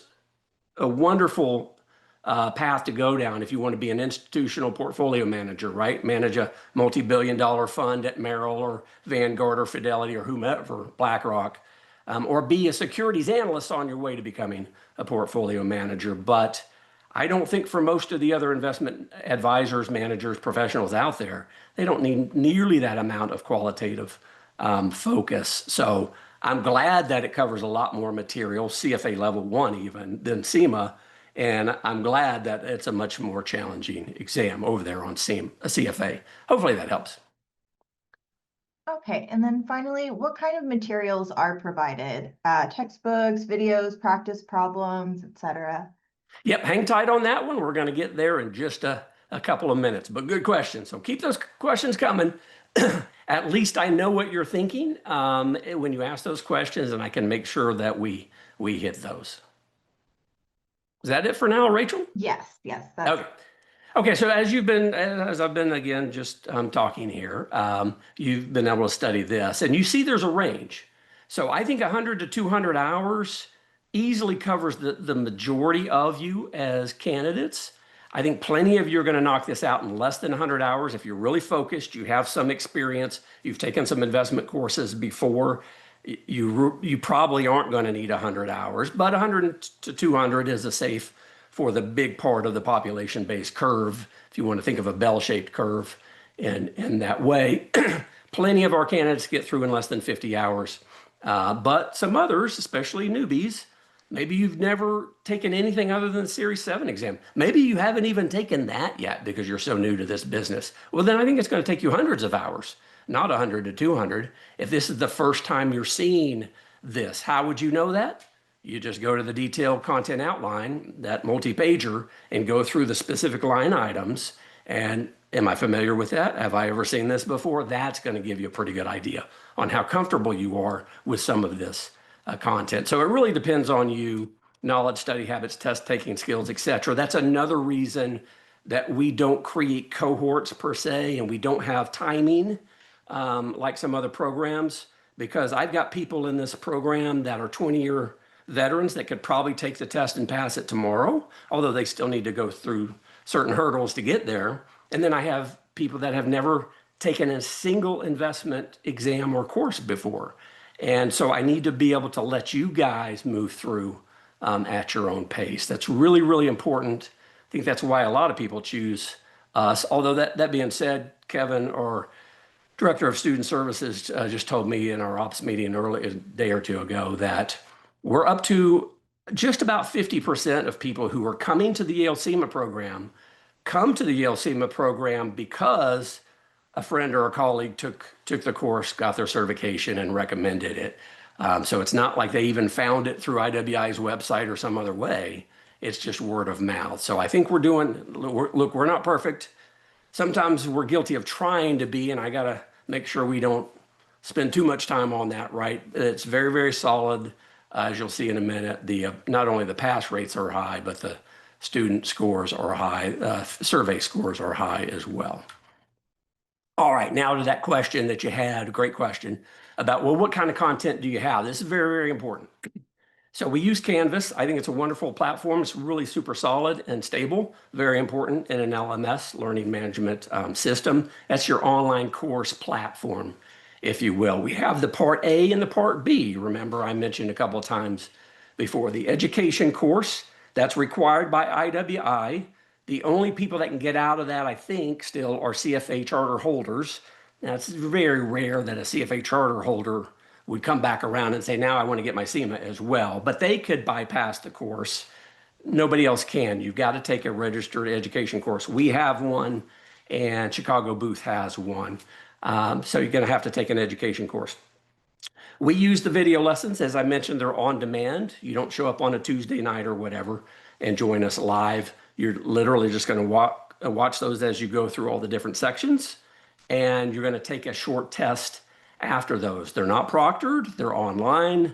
a wonderful path to go down if you want to be an institutional portfolio manager, right? Manage a multi-billion-dollar fund at Merrill or Vanguard or Fidelity or whomever, BlackRock, or be a securities analyst on your way to becoming a portfolio manager. But I don't think for most of the other investment advisors, managers, professionals out there, they don't need nearly that amount of qualitative focus. So I'm glad that it covers a lot more material, CFA level 1 even, than CIMA. And I'm glad that it's a much more challenging exam over there on CFA. Hopefully that helps. Okay, and then finally, what kind of materials are provided? Textbooks, videos, practice problems, etc. Yep, hang tight on that one. We're going to get there in just a couple of minutes, but good question. So keep those questions coming. At least I know what you're thinking when you ask those questions, and I can make sure that we hit those. Is that it for now, Rachel? Yes, that's Okay. Okay, so as I've been again just talking here, you've been able to study this, and you see there's a range. So I think 100 to 200 hours easily covers the majority of you as candidates. I think plenty of you are going to knock this out in less than 100 hours if you're really focused, you have some experience, you've taken some investment courses before. You probably aren't going to need 100 hours, but 100 to 200 is a safe for the big part of the population-based curve, if you want to think of a bell-shaped curve in that way. Plenty of our candidates get through in less than 50 hours. But some others, especially newbies, maybe you've never taken anything other than the Series 7 exam. Maybe you haven't even taken that yet because you're so new to this business. Well, then I think it's going to take you hundreds of hours, not 100 to 200. If this is the first time you're seeing this, how would you know that? You just go to the detailed content outline, that multi-pager, and go through the specific line items. And am I familiar with that? Have I ever seen this before? That's going to give you a pretty good idea on how comfortable you are with some of this content. So it really depends on you, knowledge, study habits, test taking skills, etc. That's another reason that we don't create cohorts per se, and we don't have timing like some other programs, because I've got people in this program that are 20-year veterans that could probably take the test and pass it tomorrow, although they still need to go through certain hurdles to get there. And then I have people that have never taken a single investment exam or course before. And so I need to be able to let you guys move through at your own pace. That's really, really important. I think that's why a lot of people choose us. Although that being said, Kevin, or Director of Student Services, just told me in our ops meeting a day or two ago that we're up to just about 50% of people who are coming to the Yale CIMA program come to the Yale CIMA program because a friend or a colleague took the course, got their certification, and recommended it. So it's not like they even found it through IWI's website or some other way. It's just word of mouth. So I think look, we're not perfect. Sometimes we're guilty of trying to be, and I got to make sure we don't spend too much time on that, right? It's very, very solid. As you'll see in a minute, not only the pass rates are high, but the student scores are high, survey scores are high as well. All right, now to that question that you had, a great question about, well, what kind of content do you have? This is very, very important. So we use Canvas. I think it's a wonderful platform. It's really super solid and stable, very important in an LMS, learning management system. That's your online course platform, if you will. We have the part A and the part B. Remember, I mentioned a couple of times before, the education course that's required by IWI. The only people that can get out of that, I think, still are CFA charter holders. Now, it's very rare that a CFA charter holder would come back around and say, now I want to get my CIMA as well. But they could bypass the course. Nobody else can. You've got to take a registered education course. We have one, and Chicago Booth has one. So you're going to have to take an education course. We use the video lessons. As I mentioned, they're on demand. You don't show up on a Tuesday night or whatever and join us live. You're literally just going to watch those as you go through all the different sections, and you're going to take a short test after those. They're not proctored, they're online.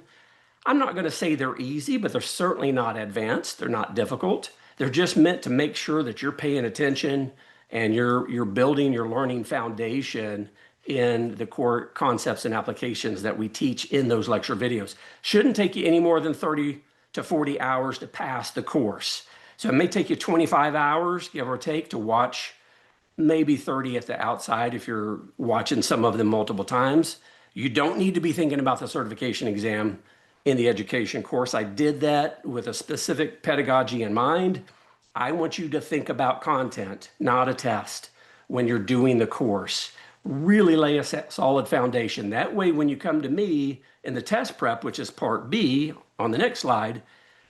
I'm not going to say they're easy, but they're certainly not advanced. They're not difficult. They're just meant to make sure that you're paying attention and you're building your learning foundation in the core concepts and applications that we teach in those lecture videos. Shouldn't take you any more than 30 to 40 hours to pass the course. So it may take you 25 hours, give or take, to watch, maybe 30 at the outside if you're watching some of them multiple times. You don't need to be thinking about the certification exam in the education course. I did that with a specific pedagogy in mind. I want you to think about content, not a test, when you're doing the course. really lay a solid foundation. That way, when you come to me in the test prep, which is part B on the next slide,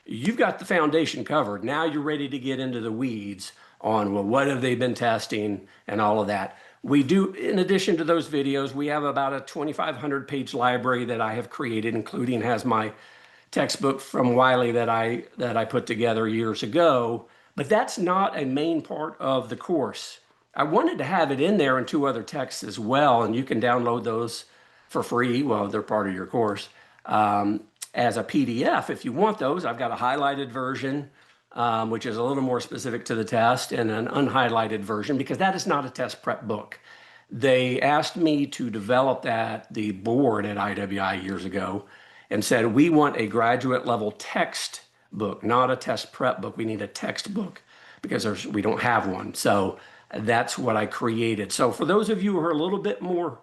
you've got the foundation covered. Now you're ready to get into the weeds on, well, what have they been testing and all of that. We do, in addition to those videos, we have about a 2,500 page library that I have created, including has my textbook from Wiley that I put together years ago. But that's not a main part of the course. I wanted to have it in there in 2 other texts as well, and you can download those for free. Well, they're part of your course as a PDF if you want those. I've got a highlighted version, which is a little more specific to the test, and an unhighlighted version because that is not a test prep book. They asked me to develop that, the board at IWI years ago, and said, we want a graduate level text book, not a test prep book. We need a textbook because we don't have one. So that's what I created. So for those of you who are a little bit more,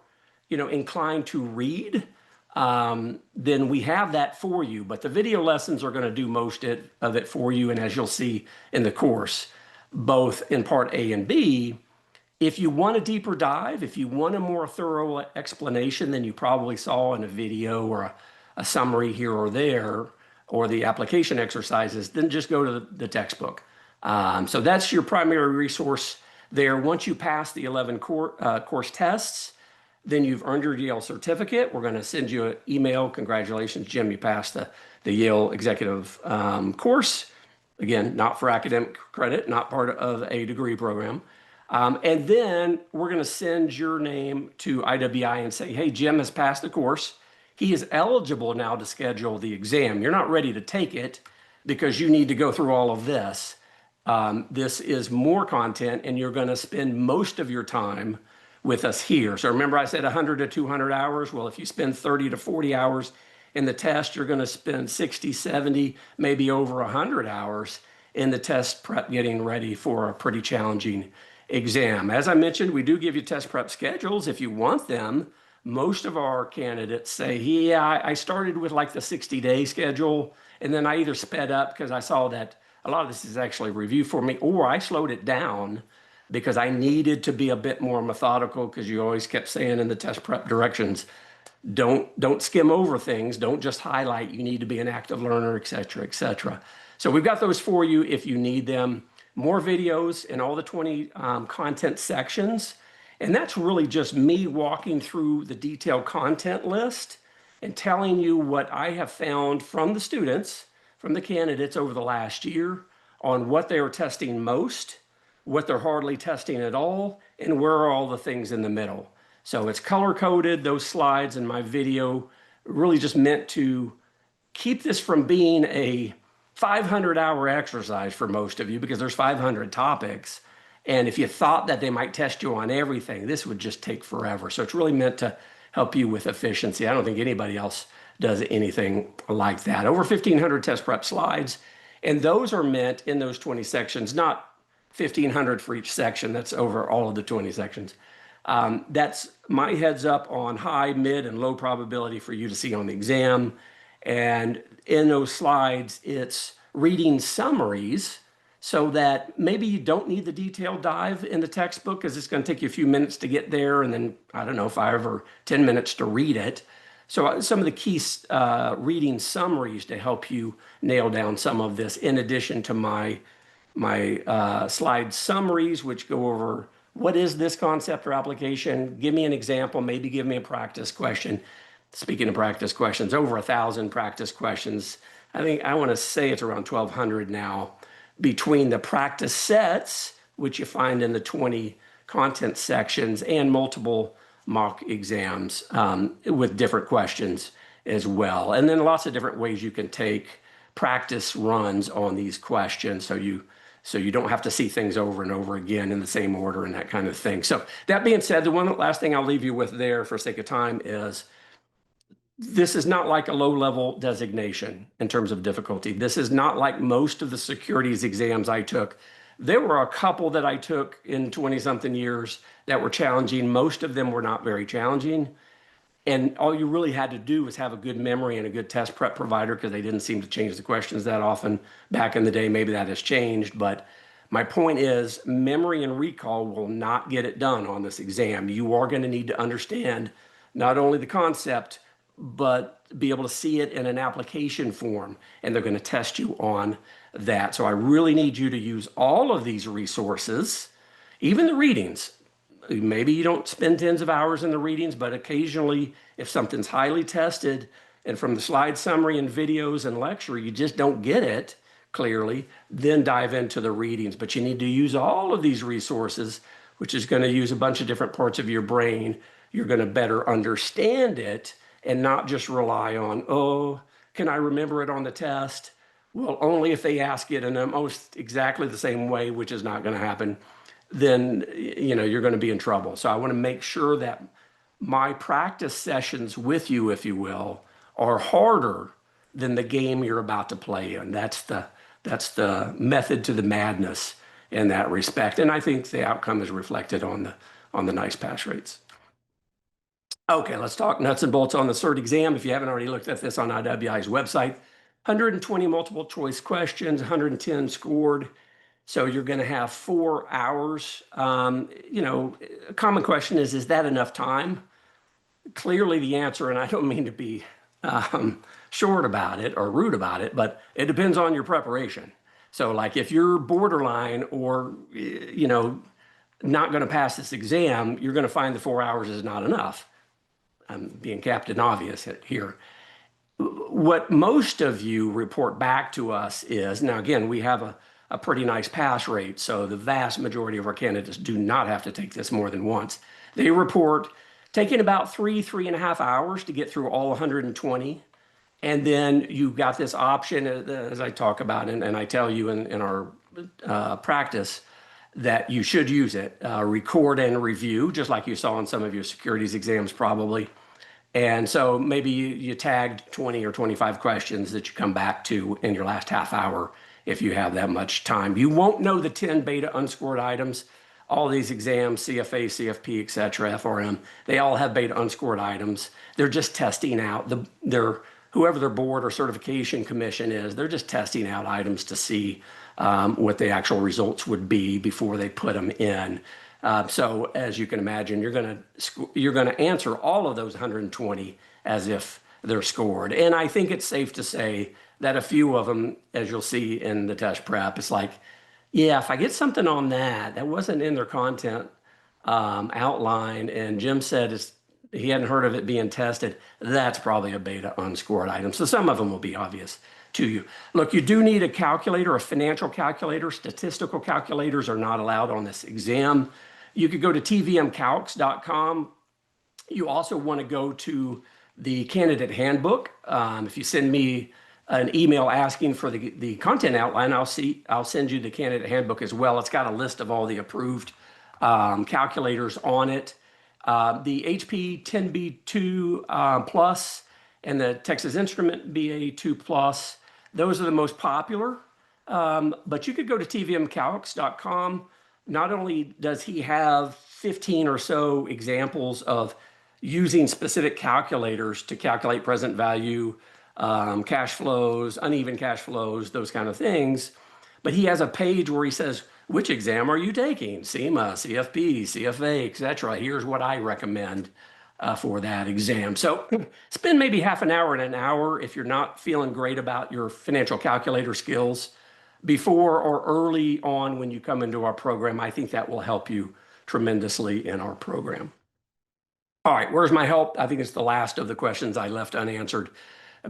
inclined to read, then we have that for you. But the video lessons are going to do most of it for you. And as you'll see in the course, both in part A and B, if you want a deeper dive, if you want a more thorough explanation than you probably saw in a video or a summary here or there, or the application exercises, then just go to the textbook. So that's your primary resource there. Once you pass the 11 course tests, then you've earned your Yale certificate. We're going to send you an email. Congratulations, Jim, you passed the Yale executive course. Again, not for academic credit, not part of a degree program. And then we're going to send your name to IWI and say, hey, Jim has passed the course. He is eligible now to schedule the exam. You're not ready to take it because you need to go through all of this. This is more content, and you're going to spend most of your time with us here. So remember I said 100 to 200 hours? Well, if you spend 30 to 40 hours in the test, you're going to spend 60, 70, maybe over 100 hours in the test prep getting ready for a pretty challenging exam. As I mentioned, we do give you test prep schedules if you want them. Most of our candidates say, yeah, I started with like the 60-day schedule, and then I either sped up because I saw that a lot of this is actually review for me, or I slowed it down because I needed to be a bit more methodical, because you always kept saying in the test prep directions, don't skim over things, don't just highlight, you need to be an active learner, et cetera, et cetera. So we've got those for you if you need them. More videos in all the 20 content sections. And that's really just me walking through the detailed content list and telling you what I have found from the students, from the candidates over the last year on what they are testing most, what they're hardly testing at all, and where are all the things in the middle. So it's color-coded, those slides in my video, really just meant to keep this from being a 500-hour exercise for most of you, because there's 500 topics. And if you thought that they might test you on everything, this would just take forever. So it's really meant to help you with efficiency. I don't think anybody else does anything like that. Over 1,500 test prep slides. And those are meant in those 20 sections, not 1,500 for each section. That's over all of the 20 sections. That's my heads up on high, mid, and low probability for you to see on the exam. And in those slides, it's reading summaries so that maybe you don't need the detailed dive in the textbook because it's going to take you a few minutes to get there, and then, I don't know, 5 or 10 minutes to read it. So some of the key reading summaries to help you nail down some of this, in addition to my slide summaries, which go over what is this concept or application, give me an example, maybe give me a practice question. Speaking of practice questions, over 1,000 practice questions. I think I want to say it's around 1,200 now, between the practice sets, which you find in the 20 content sections, and multiple mock exams with different questions as well. And then lots of different ways you can take practice runs on these questions so you don't have to see things over and over again in the same order and that kind of thing. So that being said, the last thing I'll leave you with there for sake of time is this is not like a low-level designation in terms of difficulty. This is not like most of the securities exams I took. There were a couple that I took in 20-something years that were challenging. Most of them were not very challenging. And all you really had to do was have a good memory and a good test prep provider, because they didn't seem to change the questions that often back in the day. Maybe that has changed, but My point is, memory and recall will not get it done on this exam. You are going to need to understand not only the concept, but be able to see it in an application form, and they're going to test you on that. So I really need you to use all of these resources, even the readings. Maybe you don't spend tens of hours in the readings, but occasionally, if something's highly tested and from the slide summary and videos and lecture, you just don't get it clearly, then dive into the readings. But you need to use all of these resources, which is going to use a bunch of different parts of your brain. You're going to better understand it and not just rely on, oh, can I remember it on the test? Well, only if they ask it in almost exactly the same way, which is not going to happen, then you're going to be in trouble. So I want to make sure that my practice sessions with you, if you will, are harder than the game you're about to play in. That's the method to the madness in that respect. And I think the outcome is reflected on the nice pass rates. Okay, let's talk nuts and bolts on the CERT exam. If you haven't already looked at this on IWI's website, 120 multiple choice questions, 110 scored. So you're going to have 4 hours. A common question is that enough time? Clearly the answer, and I don't mean to be short about it or rude about it, but it depends on your preparation. So like if you're borderline or, not going to pass this exam, you're going to find the 4 hours is not enough. I'm being Captain Obvious here. What most of you report back to us is, now again, we have a pretty nice pass rate, so the vast majority of our candidates do not have to take this more than once. They report taking about 3.5 hours to get through all 120. And then you've got this option, as I talk about, and I tell you in our practice, that you should use it. Record and review, just like you saw in some of your securities exams probably. And so maybe you tagged 20 or 25 questions that you come back to in your last half hour if you have that much time. You won't know the 10 beta unscored items. All these exams, CFA, CFP, et cetera, FRM, they all have beta unscored items. They're just testing out whoever their board or certification commission is, they're just testing out items to see what the actual results would be before they put them in. So as you can imagine, you're going to answer all of those 120 as if they're scored. And I think it's safe to say that a few of them, as you'll see in the test prep, it's like, yeah, if I get something on that wasn't in their content outline, and Jim said he hadn't heard of it being tested, that's probably a beta unscored item. So some of them will be obvious to you. Look, you do need a calculator, a financial calculator. Statistical calculators are not allowed on this exam. You could go to tvmcalcs.com. You also want to go to the candidate handbook. If you send me an email asking for the content outline, I'll send you the candidate handbook as well. It's got a list of all the approved calculators on it. The HP 10B2 Plus and the Texas Instrument BA2 Plus, those are the most popular. But you could go to tvmcalcs.com. Not only does he have 15 or so examples of using specific calculators to calculate present value, cash flows, uneven cash flows, those kind of things, but he has a page where he says, which exam are you taking? CIMA, CFP, CFA, etc. Here's what I recommend for that exam. So spend maybe half an hour and an hour if you're not feeling great about your financial calculator skills before or early on when you come into our program. I think that will help you tremendously in our program. All right, where's my help? I think it's the last of the questions I left unanswered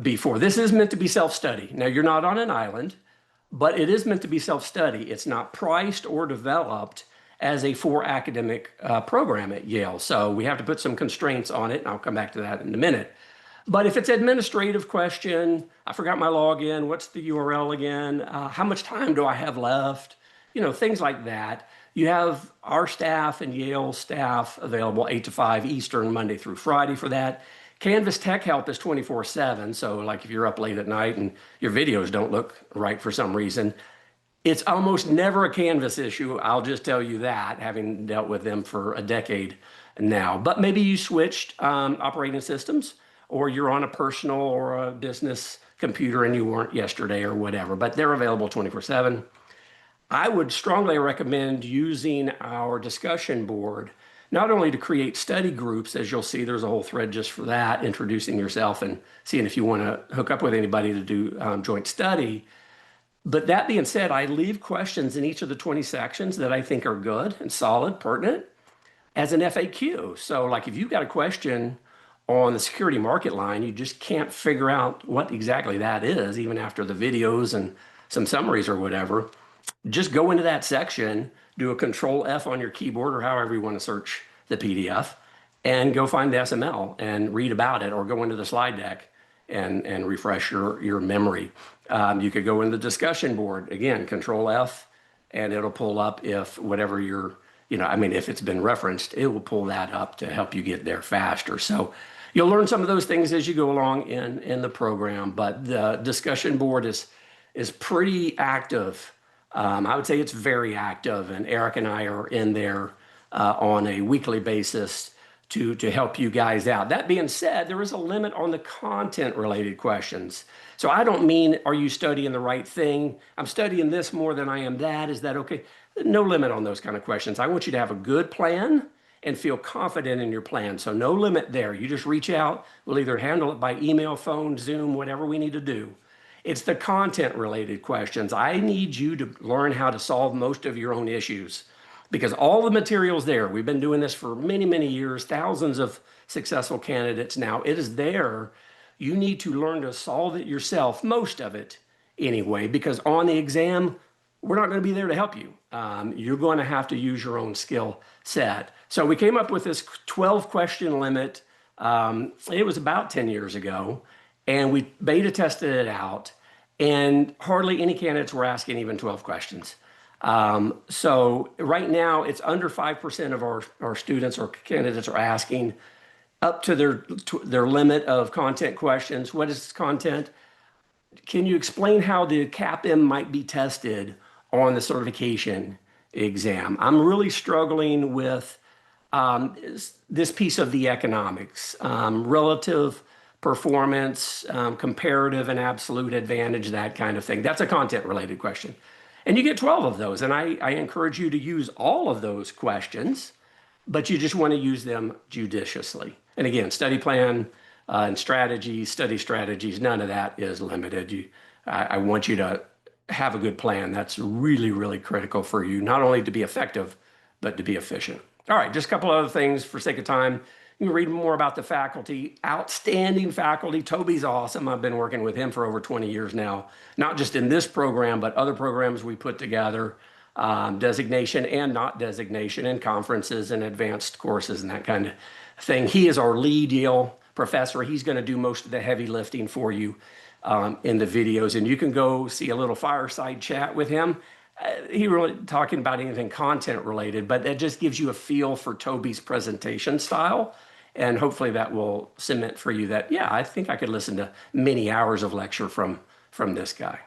before. This is meant to be self-study. Now, you're not on an island, but it is meant to be self-study. It's not priced or developed as a academic program at Yale. So we have to put some constraints on it, and I'll come back to that in a minute. But if it's an administrative question, I forgot my login, what's the URL again? How much time do I have left? Things like that. You have our staff and Yale staff available 8 to 5 Eastern, Monday through Friday for that. Canvas Tech Help is 24/7. So like if you're up late at night and your videos don't look right for some reason, it's almost never a Canvas issue. I'll just tell you that, having dealt with them for a decade now. But maybe you switched operating systems, or you're on a personal or a business computer and you weren't yesterday or whatever, but they're available 24/7. I would strongly recommend using our discussion board, not only to create study groups, as you'll see, there's a whole thread just for that, introducing yourself and seeing if you want to hook up with anybody to do joint study. But that being said, I leave questions in each of the 20 sections that I think are good and solid, pertinent, as an FAQ. So, like if you've got a question on the security market line, you just can't figure out what exactly that is, even after the videos and some summaries or whatever, just go into that section, do a control F on your keyboard or however you want to search the PDF, and go find the SML and read about it, or go into the slide deck and refresh your memory. You could go in the discussion board, again, control F, and it'll pull up if whatever I mean, if it's been referenced, it will pull that up to help you get there faster. So you'll learn some of those things as you go along in the program, but the discussion board is pretty active. I would say it's very active, and Eric and I are in there on a weekly basis to help you guys out. That being said, there is a limit on the content related questions. So I don't mean, are you studying the right thing? I'm studying this more than I am that. Is that okay? No limit on those kind of questions. I want you to have a good plan and feel confident in your plan. So no limit there. You just reach out. We'll either handle it by email, phone, Zoom, whatever we need to do. It's the content related questions. I need you to learn how to solve most of your own issues, because all the materials there, we've been doing this for many, many years, thousands of successful candidates now. It is there. You need to learn to solve it yourself, most of it anyway, because on the exam, we're not going to be there to help you. You're going to have to use your own skill set. So we came up with this 12 question limit. It was about 10 years ago, and we beta tested it out, and hardly any candidates were asking even 12 questions. So right now it's under 5% of our students or candidates are asking up to their limit of content questions. What is content? Can you explain how the CAPM might be tested on the certification exam? I'm really struggling with this piece of the economics, relative performance, comparative and absolute advantage, that kind of thing. That's a content related question. And you get 12 of those. And I encourage you to use all of those questions, but you just want to use them judiciously. And again, study plan and strategies, study strategies, none of that is limited. I want you to have a good plan. That's really, really critical for you, not only to be effective, but to be efficient. All right, just a couple other things for sake of time. You can read more about the faculty, outstanding faculty. Toby's awesome. I've been working with him for over 20 years now, not just in this program, but other programs we put together, designation and not designation, and conferences and advanced courses and that kind of thing. He is our lead Yale professor. He's going to do most of the heavy lifting for you in the videos, and you can go see a little fireside chat with him. He really talking about anything content related, but that just gives you a feel for Toby's presentation style. And hopefully that will cement for you that, yeah, I think I could listen to many hours of lecture from this guy.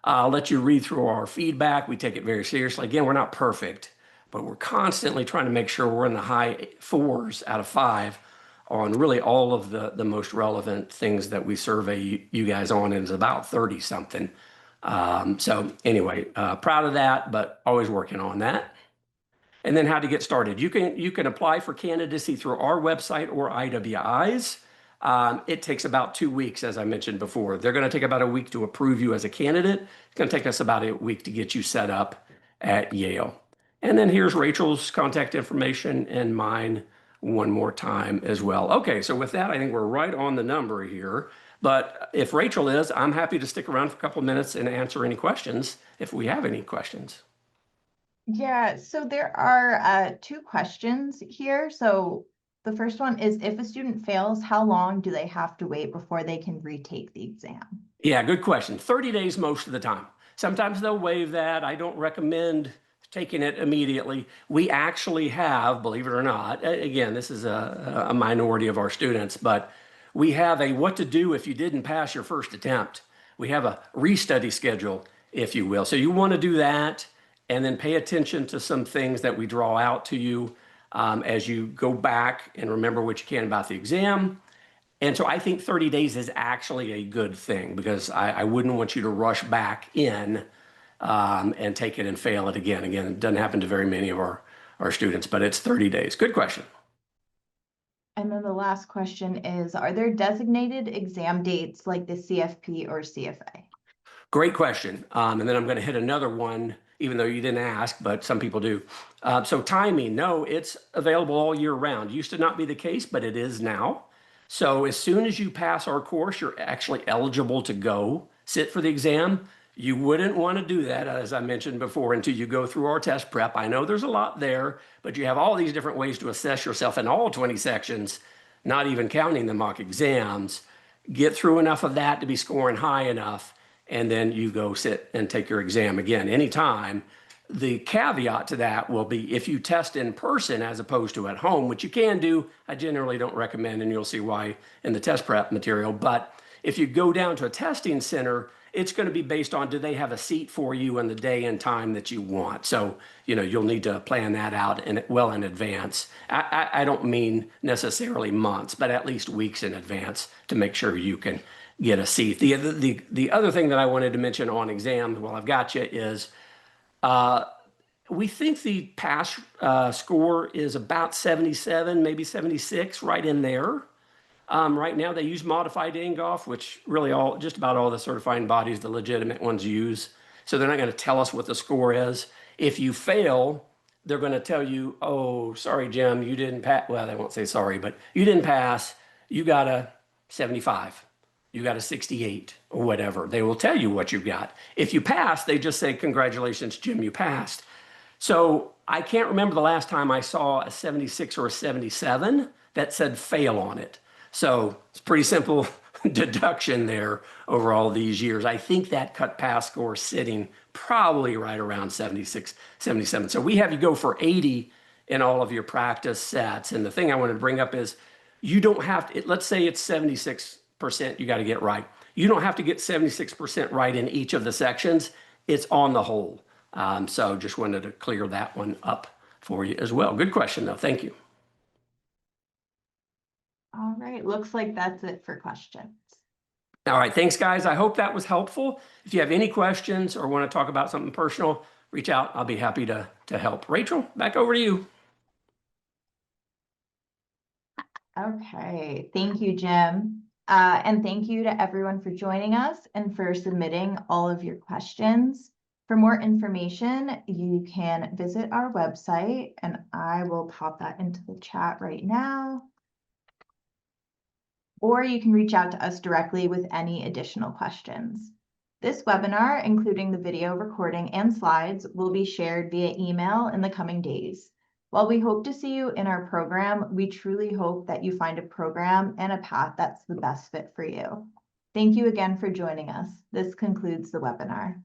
I'll let you read through our feedback. We take it very seriously. Again, we're not perfect, but we're constantly trying to make sure we're in the high 4s out of 5 on really all of the most relevant things that we survey you guys on, and it's about 30 something. So anyway, proud of that, but always working on that. And then how to get started. You can apply for candidacy through our website or IWI's. It takes about 2 weeks, as I mentioned before. They're going to take about a week to approve you as a candidate. It's going to take us about a week to get you set up at Yale. And then here's Rachel's contact information and mine one more time as well. Okay, so with that, I think we're right on the number here. But if Rachel is, I'm happy to stick around for a couple of minutes and answer any questions if we have any questions. Yeah, so there are 2 questions here. So the first one is, if a student fails, how long do they have to wait before they can retake the exam? Yeah, good question. 30 days most of the time. Sometimes they'll waive that. I don't recommend taking it immediately. We actually have, believe it or not, again, this is a minority of our students, but we have a what to do if you didn't pass your first attempt. We have a restudy schedule, if you will. So you want to do that, and then pay attention to some things that we draw out to you as you go back and remember what you can about the exam. And so I think 30 days is actually a good thing, because I wouldn't want you to rush back in and take it and fail it again. Again, it doesn't happen to very many of our students, but it's 30 days. Good question. And then the last question is, are there designated exam dates like the CFP or CFA? Great question. And then I'm going to hit another one, even though you didn't ask, but some people do. So timing, no, it's available all year round. Used to not be the case, but it is now. So as soon as you pass our course, you're actually eligible to go sit for the exam. You wouldn't want to do that, as I mentioned before, until you go through our test prep. I know there's a lot there, but you have all these different ways to assess yourself in all 20 sections, not even counting the mock exams. Get through enough of that to be scoring high enough, and then you go sit and take your exam again anytime. The caveat to that will be if you test in person as opposed to at home, which you can do. I generally don't recommend, and you'll see why in the test prep material. But if you go down to a testing center, it's going to be based on, do they have a seat for you on the day and time that you want? So, you'll need to plan that out well in advance. I don't mean necessarily months, but at least weeks in advance to make sure you can get a seat. The other thing that I wanted to mention on exams while I've got you is we think the pass score is about 77, maybe 76, right in there. Right now they use modified NGOF, which really just about all the certifying bodies, the legitimate ones, use. So they're not going to tell us what the score is. If you fail, they're going to tell you, oh, sorry, Jim, you didn't pass. Well, they won't say sorry, but you didn't pass. You got a 75. You got a 68 or whatever. They will tell you what you got. If you pass, they just say, congratulations, Jim, you passed. So I can't remember the last time I saw a 76 or a 77 that said fail on it. So it's pretty simple deduction there over all these years. I think that cut pass score sitting probably right around 76, 77. So we have you go for 80 in all of your practice sets. And the thing I wanted to bring up is you don't have to, let's say it's 76% you got to get right. You don't have to get 76% right in each of the sections. It's on the whole. So just wanted to clear that one up for you as well. Good question, though. Thank you. All right, looks like that's it for questions. All right, thanks, guys. I hope that was helpful. If you have any questions or want to talk about something personal, reach out. I'll be happy to help. Rachel, back over to you. Okay, thank you, Jim. And thank you to everyone for joining us and for submitting all of your questions. For more information, you can visit our website, and I will pop that into the chat right now. Or you can reach out to us directly with any additional questions. This webinar, including the video recording and slides, will be shared via email in the coming days. While we hope to see you in our program, we truly hope that you find a program and a path that's the best fit for you. Thank you again for joining us. This concludes the webinar.